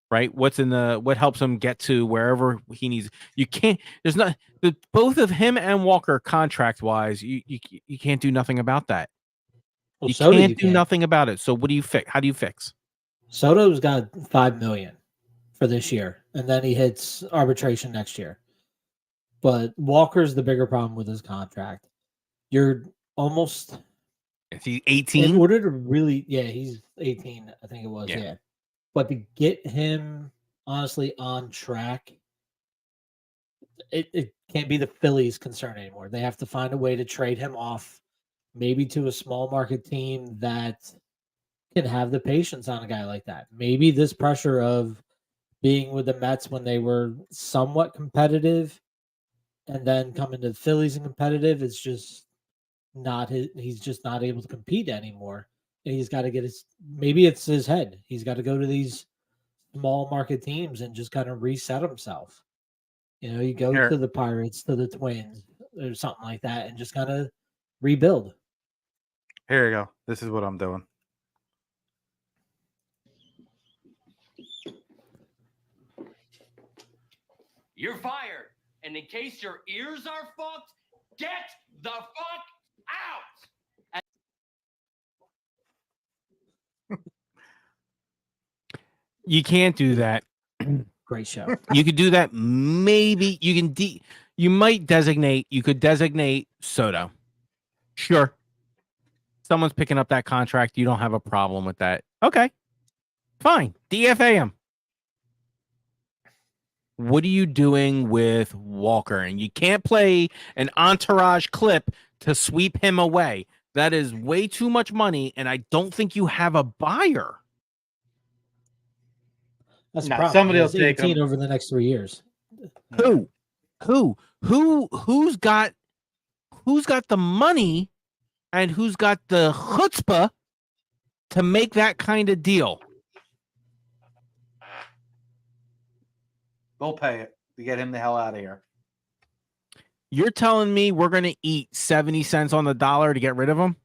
right? What helps him get to wherever he needs? You can't. There's not both of him and Walker contract wise. You can't do nothing about that. Well, You Soto, can't do nothing about it. So what do you fix? How do you fix? Soto's got $5 million for this year, and then he hits arbitration next year. But Walker's the bigger problem with his contract. You're almost Is he in 18? order to really, he's 18, I think it was, Yeah. But to get him honestly on track, it can't be the Phillies' concern anymore. They have to find a way to trade him off, maybe to a small market team that can have the patience on a guy like that. Maybe this pressure of being with the Mets when they were somewhat competitive and then coming to the Phillies and competitive is just not he's just not able to compete anymore. And he's got to get maybe it's his head. He's got to go to these small market teams and just kind of reset himself. You go to the Pirates, to the Twins, or something like that, and just kind of rebuild. Here you go. This is what I'm doing. You're fired. And in case your ears are fucked, get the fuck out. You can't do that. Great show. You could do that. Maybe you can. You could designate Soto. Sure. Someone's picking up that contract. You don't have a problem with that. Okay. Fine. DFA him. What are you doing with Walker? And you can't play an entourage clip to sweep him away. That is way too much money, and I don't think you have a buyer. That's the Nah, problem. somebody will He's take 18 him. over the next 3 years. Who's got the money and who's got the chutzpah to make that kind of deal? They'll pay it to get him the hell out of here. You're telling me we're going to eat 70 cents on the dollar to get rid of him?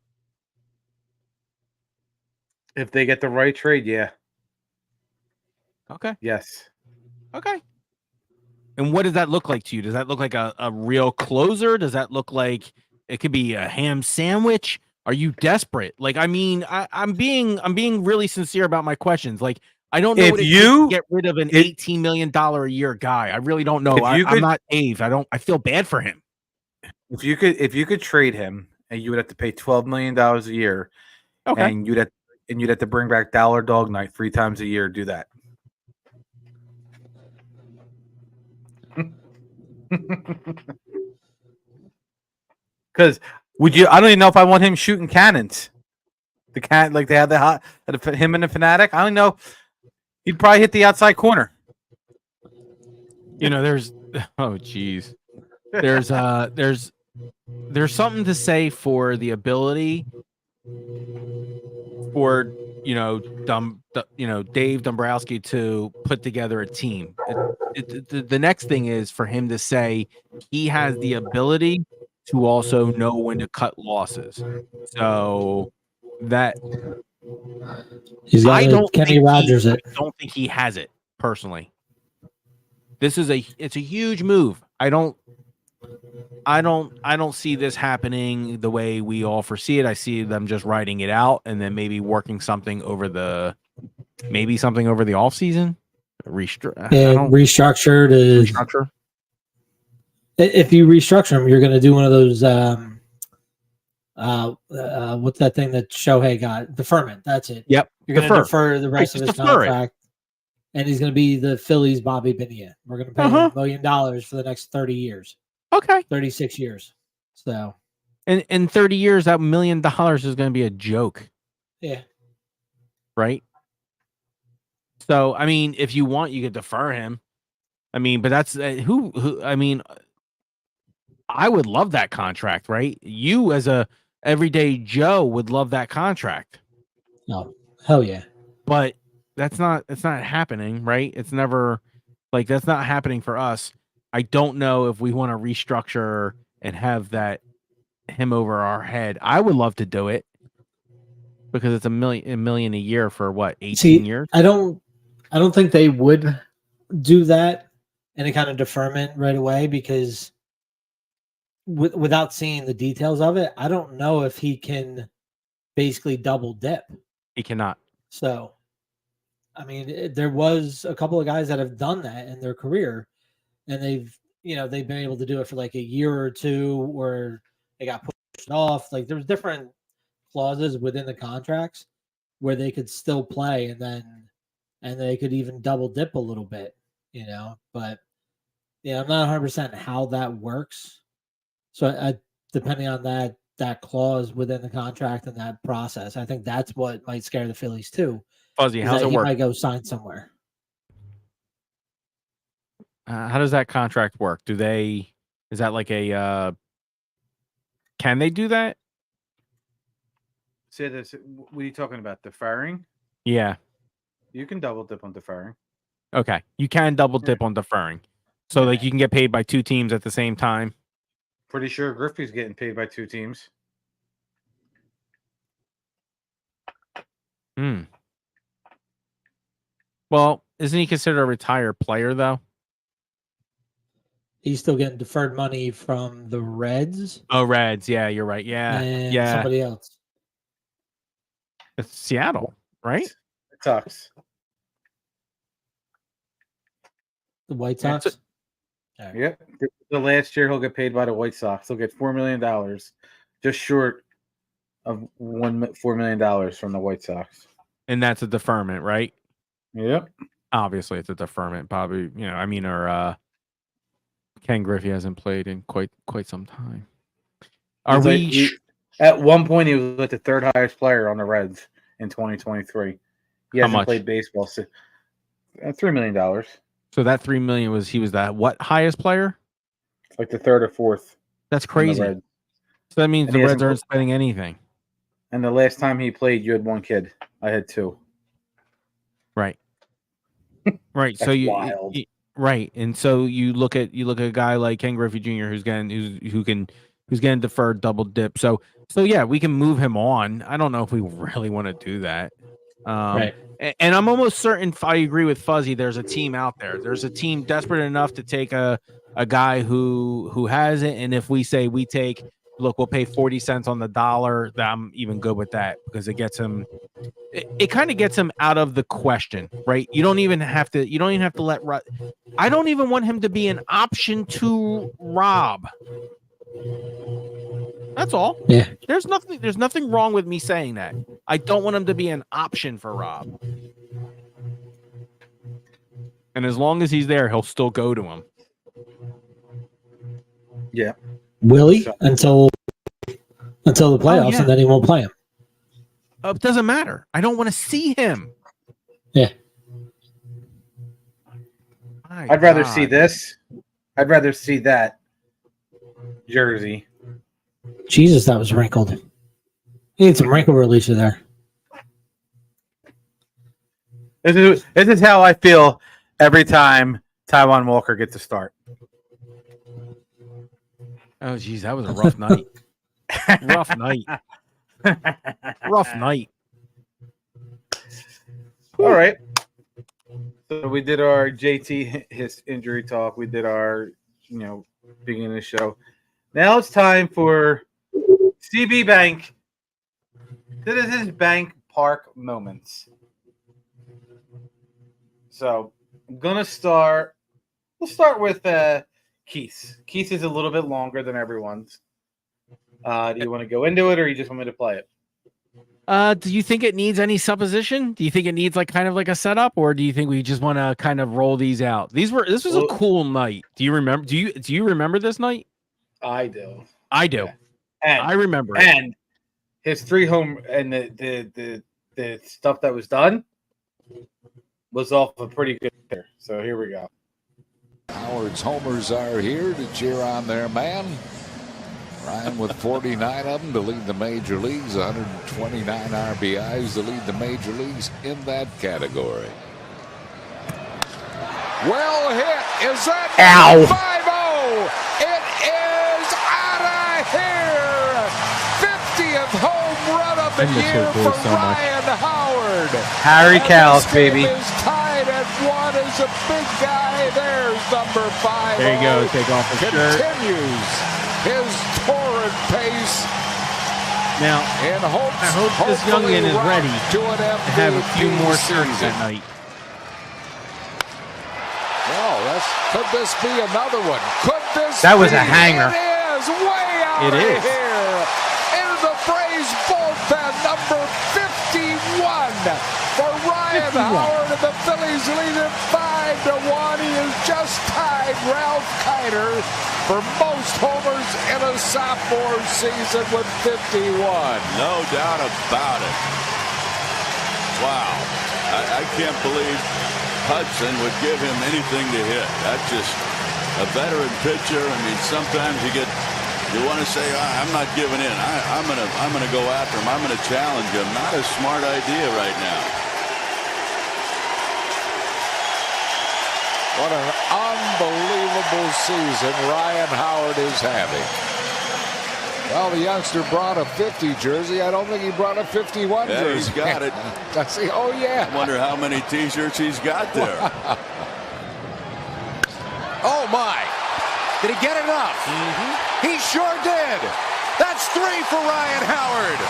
If they get the right trade, yeah. Okay. Yes. Okay. And what does that look like to you? Does that look like a real closer? Does that look like it could be a ham sandwich? Are you desperate? Like, I mean, I'm being really sincere about my questions. Like, I don't know If what it you- takes to get rid of an $18 million a year guy. I really don't know. I'm not Dave. I feel bad for him. If you could trade him, and you would have to pay $12 million a year, Okay. and you'd have to bring back Dollar Dog Night 3 times a year. Do that. Because I don't even know if I want him shooting cannons. The cat, like they had him and the Fanatic. I don't know. He'd probably hit the outside corner. You know, there's something to say for the ability for Dave Dombrowski to put together a team. The next thing is for him to say he has the ability to also know when to cut losses. So that He's got Kenny Rogers. I don't think he has it personally. It's a huge move. I don't see this happening the way we all foresee it. I see them just writing it out and then maybe working something over the off season. Restructure. If you restructure them, you're going to do one of those. What's that thing that Shohei got? Deferment. That's it. Yep. You're going to defer the rest of his defer it. contract. and he's going to be the Phillies Bobby Bonilla. We're going to pay him $1 million for the next 30 years, Okay. 36 years. So, And in 30 years, that $1 million is going to be a joke, yeah. right? So, I mean, if you want, you could defer him. I mean, but that's who. I mean, I would love that contract, right? You as a everyday Joe would love that contract, Oh, hell yeah. but it's not happening, right? It's never like that's not happening for us. I don't know if we want to restructure and have that him over our head. I would love to do it because it's $1 million a year for what 18 years. I don't think they would do that any kind of deferment right away because without seeing the details of it, I don't know if he can basically double dip. He cannot. So, I mean, there was a couple of guys that have done that in their career, and they've been able to do it for like a year or two, or they got pushed off. Like there's different clauses within the contracts where they could still play, and they could even double dip a little bit, But yeah, I'm not 100% how that works. So depending on that clause within the contract and that process, I think that's what might scare the Phillies too. Fuzzy, how's it he work? might go sign somewhere. How does that contract work? Is that like a, can they do that? Say this. What are you talking about? Deferring? Yeah. You can double dip on deferring. Okay. You can double dip on deferring. So like you can get paid by two teams at the same time. Pretty sure Griffey's getting paid by two teams. Well, isn't he considered a retired player though? He's still getting deferred money from the Reds. Oh, Reds. Yeah, you're right. Yeah. And yeah. somebody else. It's Seattle, right? It sucks. The White Sox. Right. Yep. The last year he'll get paid by the White Sox. He'll get $4 million, just short of $4 million from the White Sox. And that's a deferment, right? Yep. Obviously, it's a deferment. Probably, or Ken Griffey hasn't played in quite some time. At one point, he was like the third highest player on the Reds in 2023. He hasn't played baseball. So, $3 million. So that $3 million was that what highest player? Like the third or fourth. That's crazy. So that means the Reds aren't spending anything. And the last time he played, you had one kid. I had two. Right. Right. So wild. Right. And so you look at a guy like Ken Griffey Jr. who's getting deferred double dip. So yeah, we can move him on. I don't know if we really want to do that. Right. And I'm almost certain I agree with Fuzzy. There's a team out there. There's a team desperate enough to take a guy who has it. And if we say we'll pay 40 cents on the dollar, I'm even good with that because it gets him. It kind of gets him out of the question, right? You don't even have to let. I don't even want him to be an option to Rob. That's all. Yeah. There's nothing wrong with me saying that. I don't want him to be an option for Rob. And as long as he's there, he'll still go to him. Yeah. Will he? Until the playoffs, and then he won't play him. It doesn't matter. I don't want to see him. Yeah. I'd rather see this. I'd rather see that jersey. Jesus, that was wrinkled. You need some wrinkle releaser there. This is how I feel every time Taijuan Walker gets a start. Oh, geez, that was a rough night. Rough night. Rough night. All right. So we did our JT his injury talk. We did our, beginning of the show. Now it's time for CB Bank. Citizens Bank Park moments. So I'm gonna start. We'll start with Keith. Keith is a little bit longer than everyone's. Do you want to go into it, or you just want me to play it? Do you think it needs any supposition? Do you think it needs like kind of like a setup, or do you think we just want to kind of roll these out? This was a cool night. Do you remember? Do you remember this night? I do. I do. And, I remember it. And his 3 home and the stuff that was done was off a pretty good pair. So here we go. Howard's homers are here to cheer on their man. Ryan with 49 of them to lead the major leagues, 129 RBIs to lead the major leagues in that category. Well hit. Is that 5-0? It is out of here. 50th home run of the year for Ryan Howard. Harry Callis, baby. Is tied at 1 as a big guy. There's number 5. There you go. Take off the shirt. Continues his torrid pace. Now, I hope this youngin is ready to have a few more shirts that night. Well, could this be another one? Could this That was be? a hanger. It is way out It of is. here. Into the Braves bullpen, number 51 for Ryan 51. Howard, and the Phillies lead it 5-1. He has just tied Ralph Kiner for most homers in a sophomore season with 51. No doubt about it. Wow. I can't believe Hudson would give him anything to hit. That's just a veteran pitcher. I mean, sometimes you want to say, I'm not giving in. I'm gonna go after him. I'm gonna challenge him. Not a smart idea right now. What an unbelievable season Ryan Howard is having. Well, the youngster brought a 50 jersey. I don't think he brought a 51 Yeah, jersey. he's got it. Does he? Oh, yeah. I wonder how many T-shirts he's got there. Oh, my. Did he get enough? He sure did. That's 3 for Ryan Howard.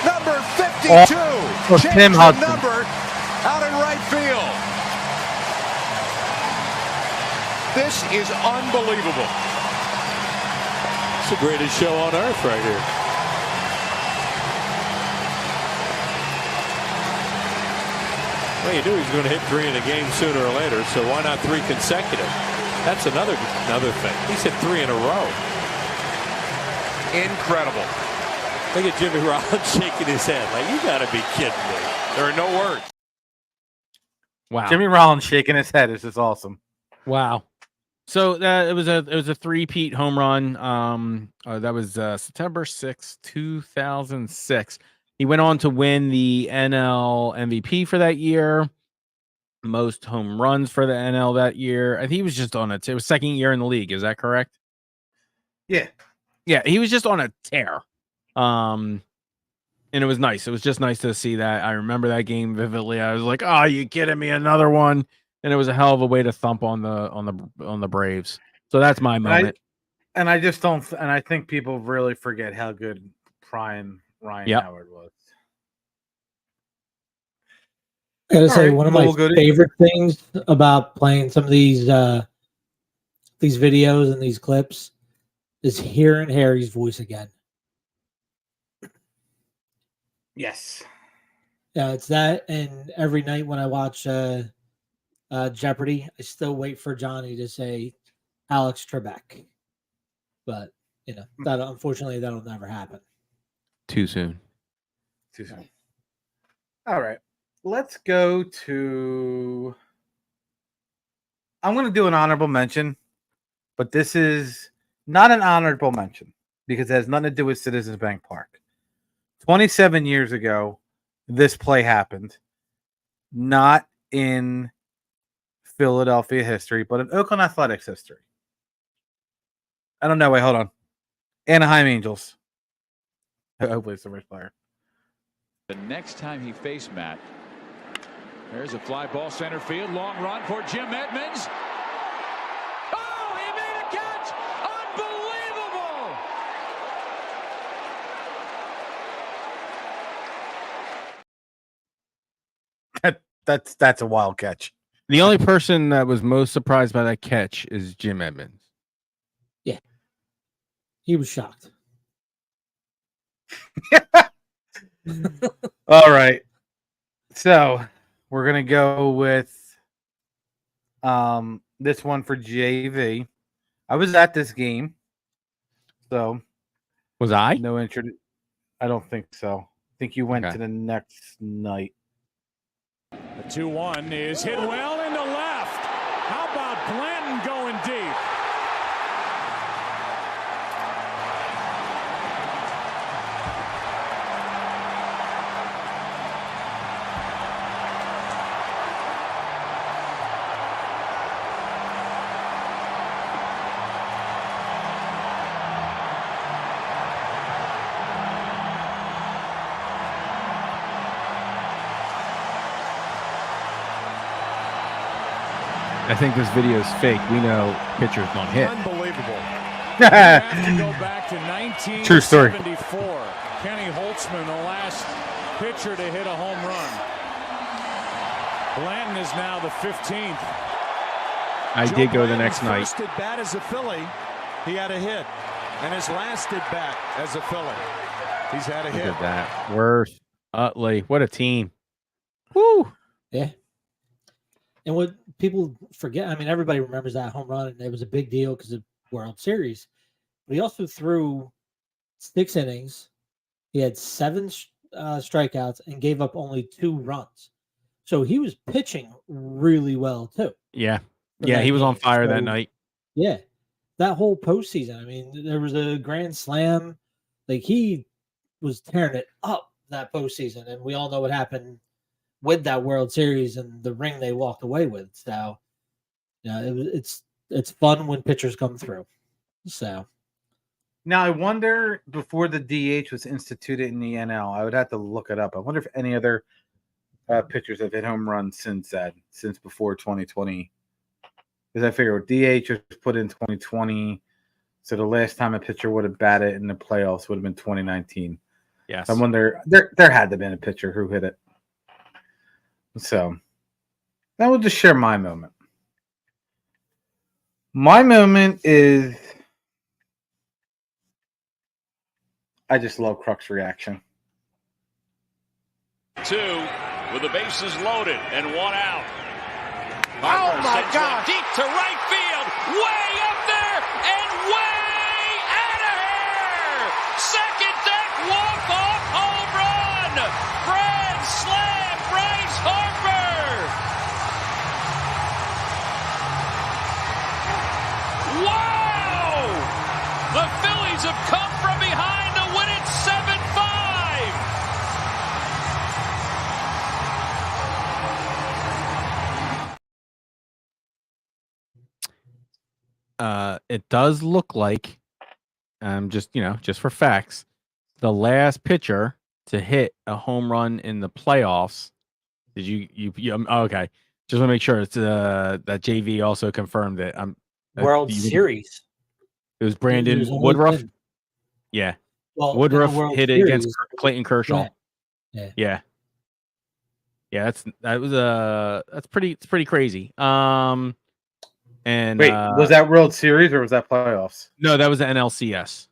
Number 52. For Change Tim the Hudson. number out in right field. This is unbelievable. It's the greatest show on earth right here. Well, you knew he was going to hit 3 in a game sooner or later, so why not 3 consecutive? That's another thing. He's hit 3 in a row. Incredible. Look at Jimmy Rollins shaking his head like, you got to be kidding me. There are no words. Wow. Jimmy Rollins shaking his head is just awesome. Wow. So it was a 3-peat home run. That was September 6th, 2006. He went on to win the NL MVP for that year. Most home runs for the NL that year. I think he was just on it was second year in the league. Is that correct? Yeah. Yeah, he was just on a tear. And it was nice. It was just nice to see that. I remember that game vividly. I was like, "Oh, you kidding me? Another one!" And it was a hell of a way to thump on the Braves. So that's my moment. I just don't. And I think people really forget how good Ryan Howard was. I gotta say, right, one of well, my we'll go to- favorite things about playing some of these videos and these clips is hearing Harry's voice again. Yes. Yeah, it's that, and every night when I watch Jeopardy, I still wait for Johnny to say Alex Trebek, but that unfortunately that'll never happen. Too soon. All right. Let's go to. I'm going to do an honorable mention, but this is not an honorable mention because it has nothing to do with Citizens Bank Park. 27 years ago, this play happened, not in Philadelphia history, but in Oakland Athletics history. I don't know. Wait, hold on. Anaheim Angels. Hopefully it's the first player. The next time he faced Matt, there's a fly ball center field, long run for Jim Edmonds. Oh, he made a catch! Unbelievable! That's a wild catch. The only person that was most surprised by that catch is Jim Edmonds. Yeah. He was shocked. All right. So we're gonna go with this one for JV. I was at this game, so Was I? no intro. I don't think so. I think you went Okay. to the next night. The 2-1 is hit well into left. How about Blanton going deep? I think this video is fake. We know pitchers don't hit. Unbelievable. We have to go back to 1974. True story. Kenny Holtzman, the last pitcher to hit a home run. Blanton is now the 15th. I did go the next night. First at bat as a Philly, he had a hit, and his last at bat as a Philly, he's had a Look hit. at that. Worth, Utley, what a team. Woo! Yeah. And what people forget, I mean, everybody remembers that home run, and it was a big deal because of World Series. But he also threw 6 innings. He had 7 strikeouts and gave up only 2 runs. So he was pitching really well, too. Yeah. for Yeah, that he was on game. fire that So, night. Yeah. That whole postseason, I mean, there was a grand slam. Like, he was tearing it up that postseason. And we all know what happened with that World Series and the ring they walked away with. So, yeah, it's fun when pitchers come through. So, Now I wonder, before the DH was instituted in the NL, I would have to look it up. I wonder if any other pitchers have hit home runs since before 2020. Because I figure DH was put in 2020, so the last time a pitcher would have batted in the playoffs would have been 2019. Yes. I wonder, there had to have been a pitcher who hit it. So I will just share my moment. My moment is, I just love Kruk's reaction. 2 with the bases loaded and 1 out. Oh, my sends God. one deep to right field, way up there and way out of here. Second deck walk-off home run. Grand slam, Bryce Harper. Wow! The Phillies have come from behind to win it 7-5. It does look like, just for facts, the last pitcher to hit a home run in the playoffs. Did you okay? Just want to make sure it's that JV also confirmed that World Series. It was Brandon There's only Woodruff. been- Yeah, Well, Woodruff in the World hit it against Series, Clayton Kershaw. Yeah. Yeah. That's pretty crazy. And Wait, was that World Series or was that playoffs? No, that was the NLCS.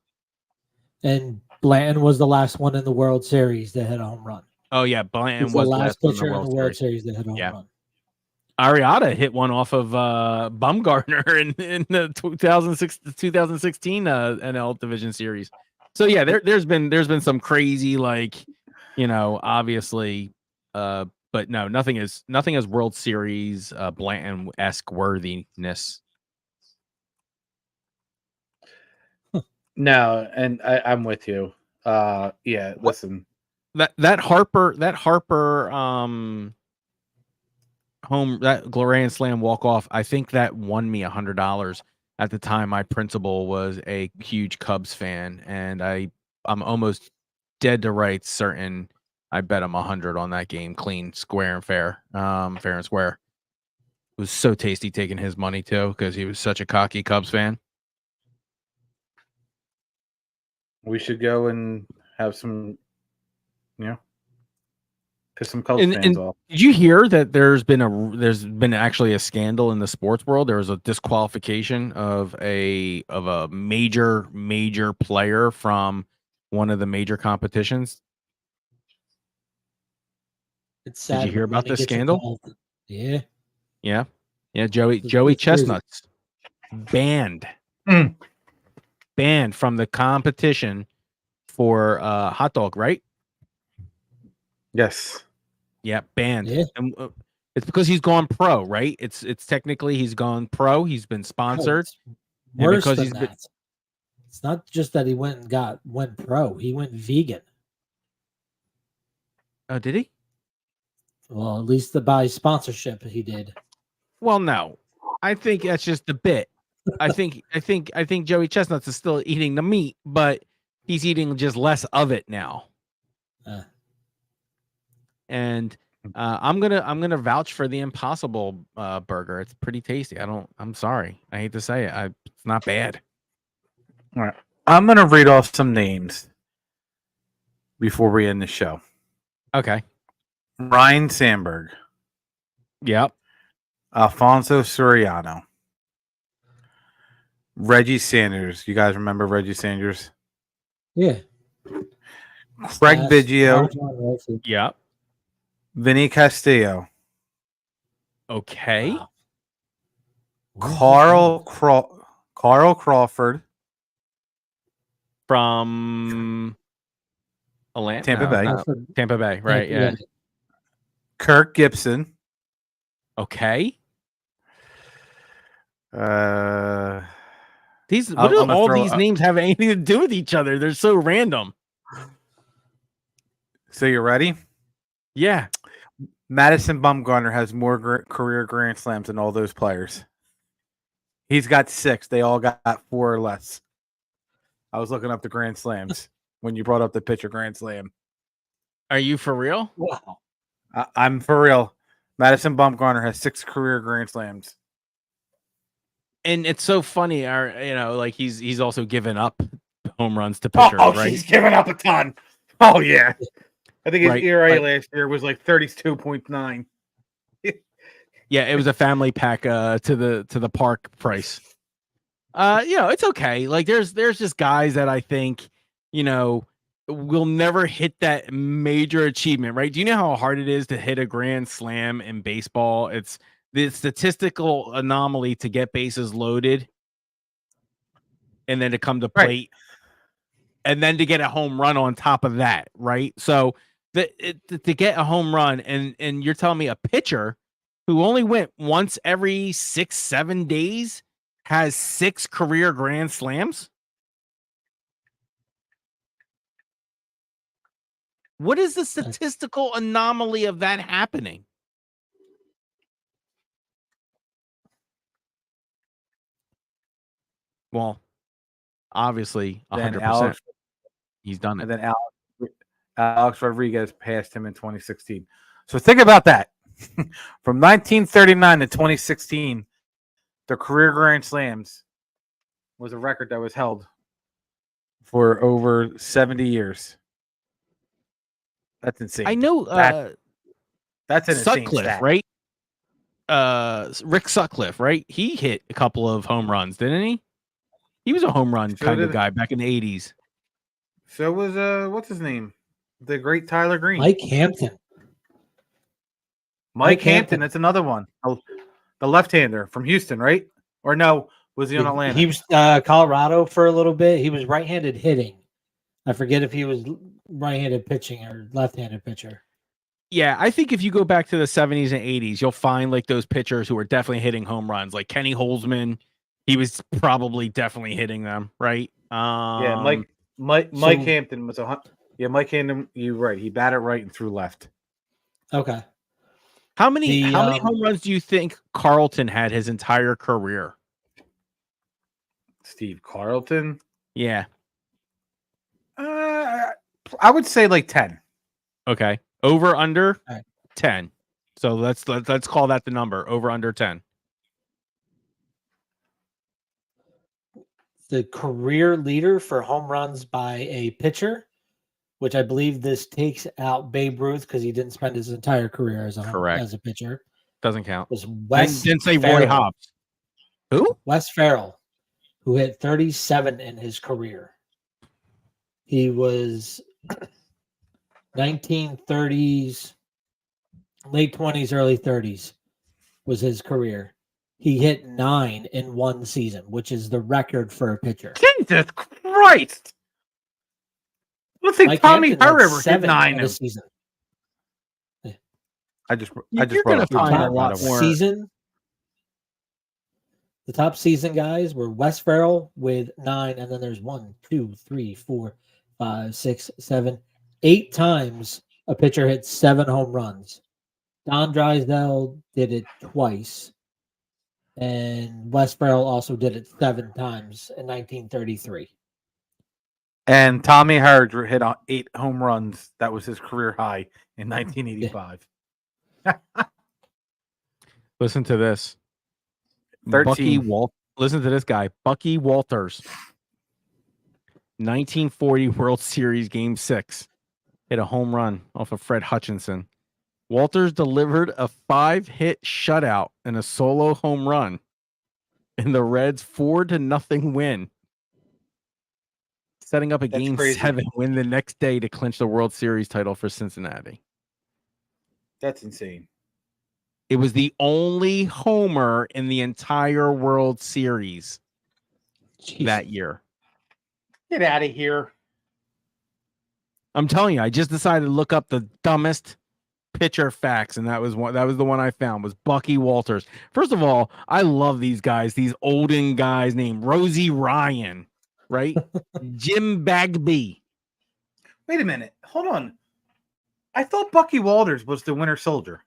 And Blanton was the last one in the World Series that hit a home run. Oh yeah, Blanton He's the was last one in pitcher in the World Series that hit a home run. Arrieta hit one off of Bumgarner in the 2016 NL Division Series. So yeah, there's been some crazy, obviously, but no, nothing is World Series Blanton-esque worthiness. No, and I'm with you. Yeah, listen. That Harper home, that Grand Slam walk off, I think that won me $100. At the time, my principal was a huge Cubs fan, and I'm almost dead to rights certain I bet him 100 on that game, clean, square and fair and square. It was so tasty taking his money too, because he was such a cocky Cubs fan. We should go and have some, Piss some Cubs fans And off. did you hear that there's been actually a scandal in the sports world? There was a disqualification of a major player from one of the major competitions. It's sad. Did you hear when about money this gets scandal? involved. Yeah. Yeah, Joey It's crazy. Chestnuts banned from the competition for hot dog, right? Yes. Yeah, banned. Yeah. And, it's because he's gone pro, right? It's technically he's gone pro. He's been Oh, sponsored. it's worse because than he's been- that. It's not just that he went pro. He went vegan. Oh, did he? Well, at least by sponsorship he did. Well, no. I think that's just a bit. I think Joey Chestnuts is still eating the meat, but he's eating just less of it now. And I'm gonna vouch for the Impossible burger. It's pretty tasty. I'm sorry. I hate to say it. It's not bad. All right. I'm gonna read off some names before we end the show. Okay. Ryan Sandberg, Yep. Alfonso Soriano, Reggie Sanders. You guys remember Reggie Sanders? Yeah. Craig Fast, Biggio, large one, Yep. Vinny Castillo, Okay. Carl Crawford, From Atlanta, Tampa Bay. Tampa Bay, right? Yeah. Kirk Gibson, Okay. I'm What do gonna all throw these names have anything to do with each other? They're so random. So you ready? Yeah. Madison Bumgarner has more career Grand Slams than all those players. He's got 6. They all got 4 or less. I was looking up the Grand Slams when you brought up the pitcher Grand Slam. Are you for real? Wow. I'm for real. Madison Bumgarner has 6 career Grand Slams. And it's so funny, like he's also given up home runs to pitchers, right? He's given up a ton. Oh yeah. I think his Right, ERA right. last year was like 32.9. Yeah, it was a family pack to the park price. It's okay. Like there's just guys that I think, will never hit that major achievement, right? Do you know how hard it is to hit a grand slam in baseball? It's the statistical anomaly to get bases loaded and then to come to plate and then to get a home run on top of that, right? So to get a home run and you're telling me a pitcher who only went once every 6-7 days has 6 career grand slams? What is the statistical anomaly of that happening? Well, obviously, 100%. He's done it. And then Alex Rodriguez passed him in 2016. So think about that. From 1939 to 2016, the career Grand Slams was a record that was held for over 70 years. That's insane. I know that's an insane Sutcliffe, stat. right? Rick Sutcliffe, right? He hit a couple of home runs, didn't he? He was a home run kind of guy back in the 80s. So was what's his name? The great Tyler Green. Mike Hampton. Mike Hampton, that's another one. The left-hander from Houston, right? Or no, was he on Atlanta? He was Colorado for a little bit. He was right-handed hitting. I forget if he was right-handed pitching or left-handed pitcher. Yeah, I think if you go back to the 70s and 80s, you'll find like those pitchers who were definitely hitting home runs, like Kenny Holzman. He was probably definitely hitting them, right? Mike Hampton was Mike Hampton. You're right. He batted right and threw left. Okay. How many home runs do you think Carlton had his entire career? Steve Carlton? Yeah. I would say like 10. Okay. Over under 10. So let's call that the number. Over under 10. The career leader for home runs by a pitcher which I believe this takes out Babe Ruth because he didn't spend his entire career as a pitcher. Doesn't count. Was Wes Didn't say Roy Farrell. Hobbs. Who? Wes Farrell, who hit 37 in his career. He was 1930s, late 20s, early 30s was his career. He hit 9 in one season, which is the record for a pitcher. Jesus Christ! I don't think Mike Tommy Hampton had Herr ever hit 7 9 in a season. I just You're brought gonna up find Tommy a lot more. The top season guys were Wes Farrell with 9, and then there's 1, 2, 3, 4, 5, 6, 7, 8 times a pitcher hit 7 home runs. Don Drysdale did it twice, and Wes Farrell also did it 7 times in 1933. And Tommy Herr hit 8 home runs. That was his career high in 1985. Listen to this. 13. Listen to this guy, Bucky Walters. 1940 World Series Game 6. Hit a home run off of Fred Hutchinson. Walters delivered a 5-hit shutout and a solo home run in the Reds' 4-0 win, setting up a Game 7 win the next day to clinch the World Series title for Cincinnati. That's insane. It was the only homer in the entire World Series that year. Get out of here. I'm telling you, I just decided to look up the dumbest pitcher facts, and that was the one I found was Bucky Walters. First of all, I love these guys, these olden guys named Rosie Ryan, right? Jim Bagby. Wait a minute. Hold on. I thought Bucky Walters was the Winter Soldier.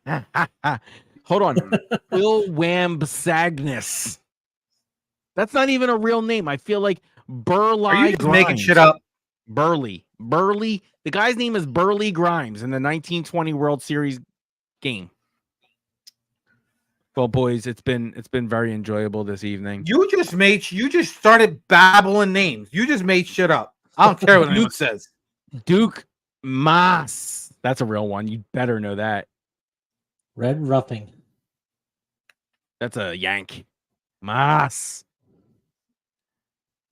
Hold on. Bill Wambsagnis. That's not even a real name. I feel like Burley. Are you just Grimes. making shit up? Burley. The guy's name is Burley Grimes in the 1920 World Series game. Well, boys, it's been very enjoyable this evening. You just started babbling names. You just made shit up. I don't care what anyone says. Duke Maas. That's a real one. You better know that. Red Ruffing. That's a Yank. Maas.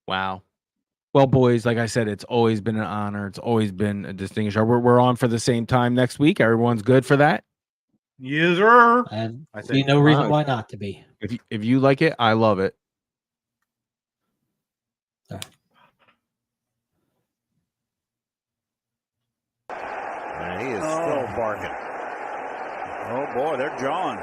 Wow. Well, boys, like I said, it's always been an honor. It's always been a distinguished. We're on for the same time next week. Everyone's good for that. Yes, sir. And I see no reason why not to be. If you like it, I love it. And he is still barking. Oh boy, they're jawing.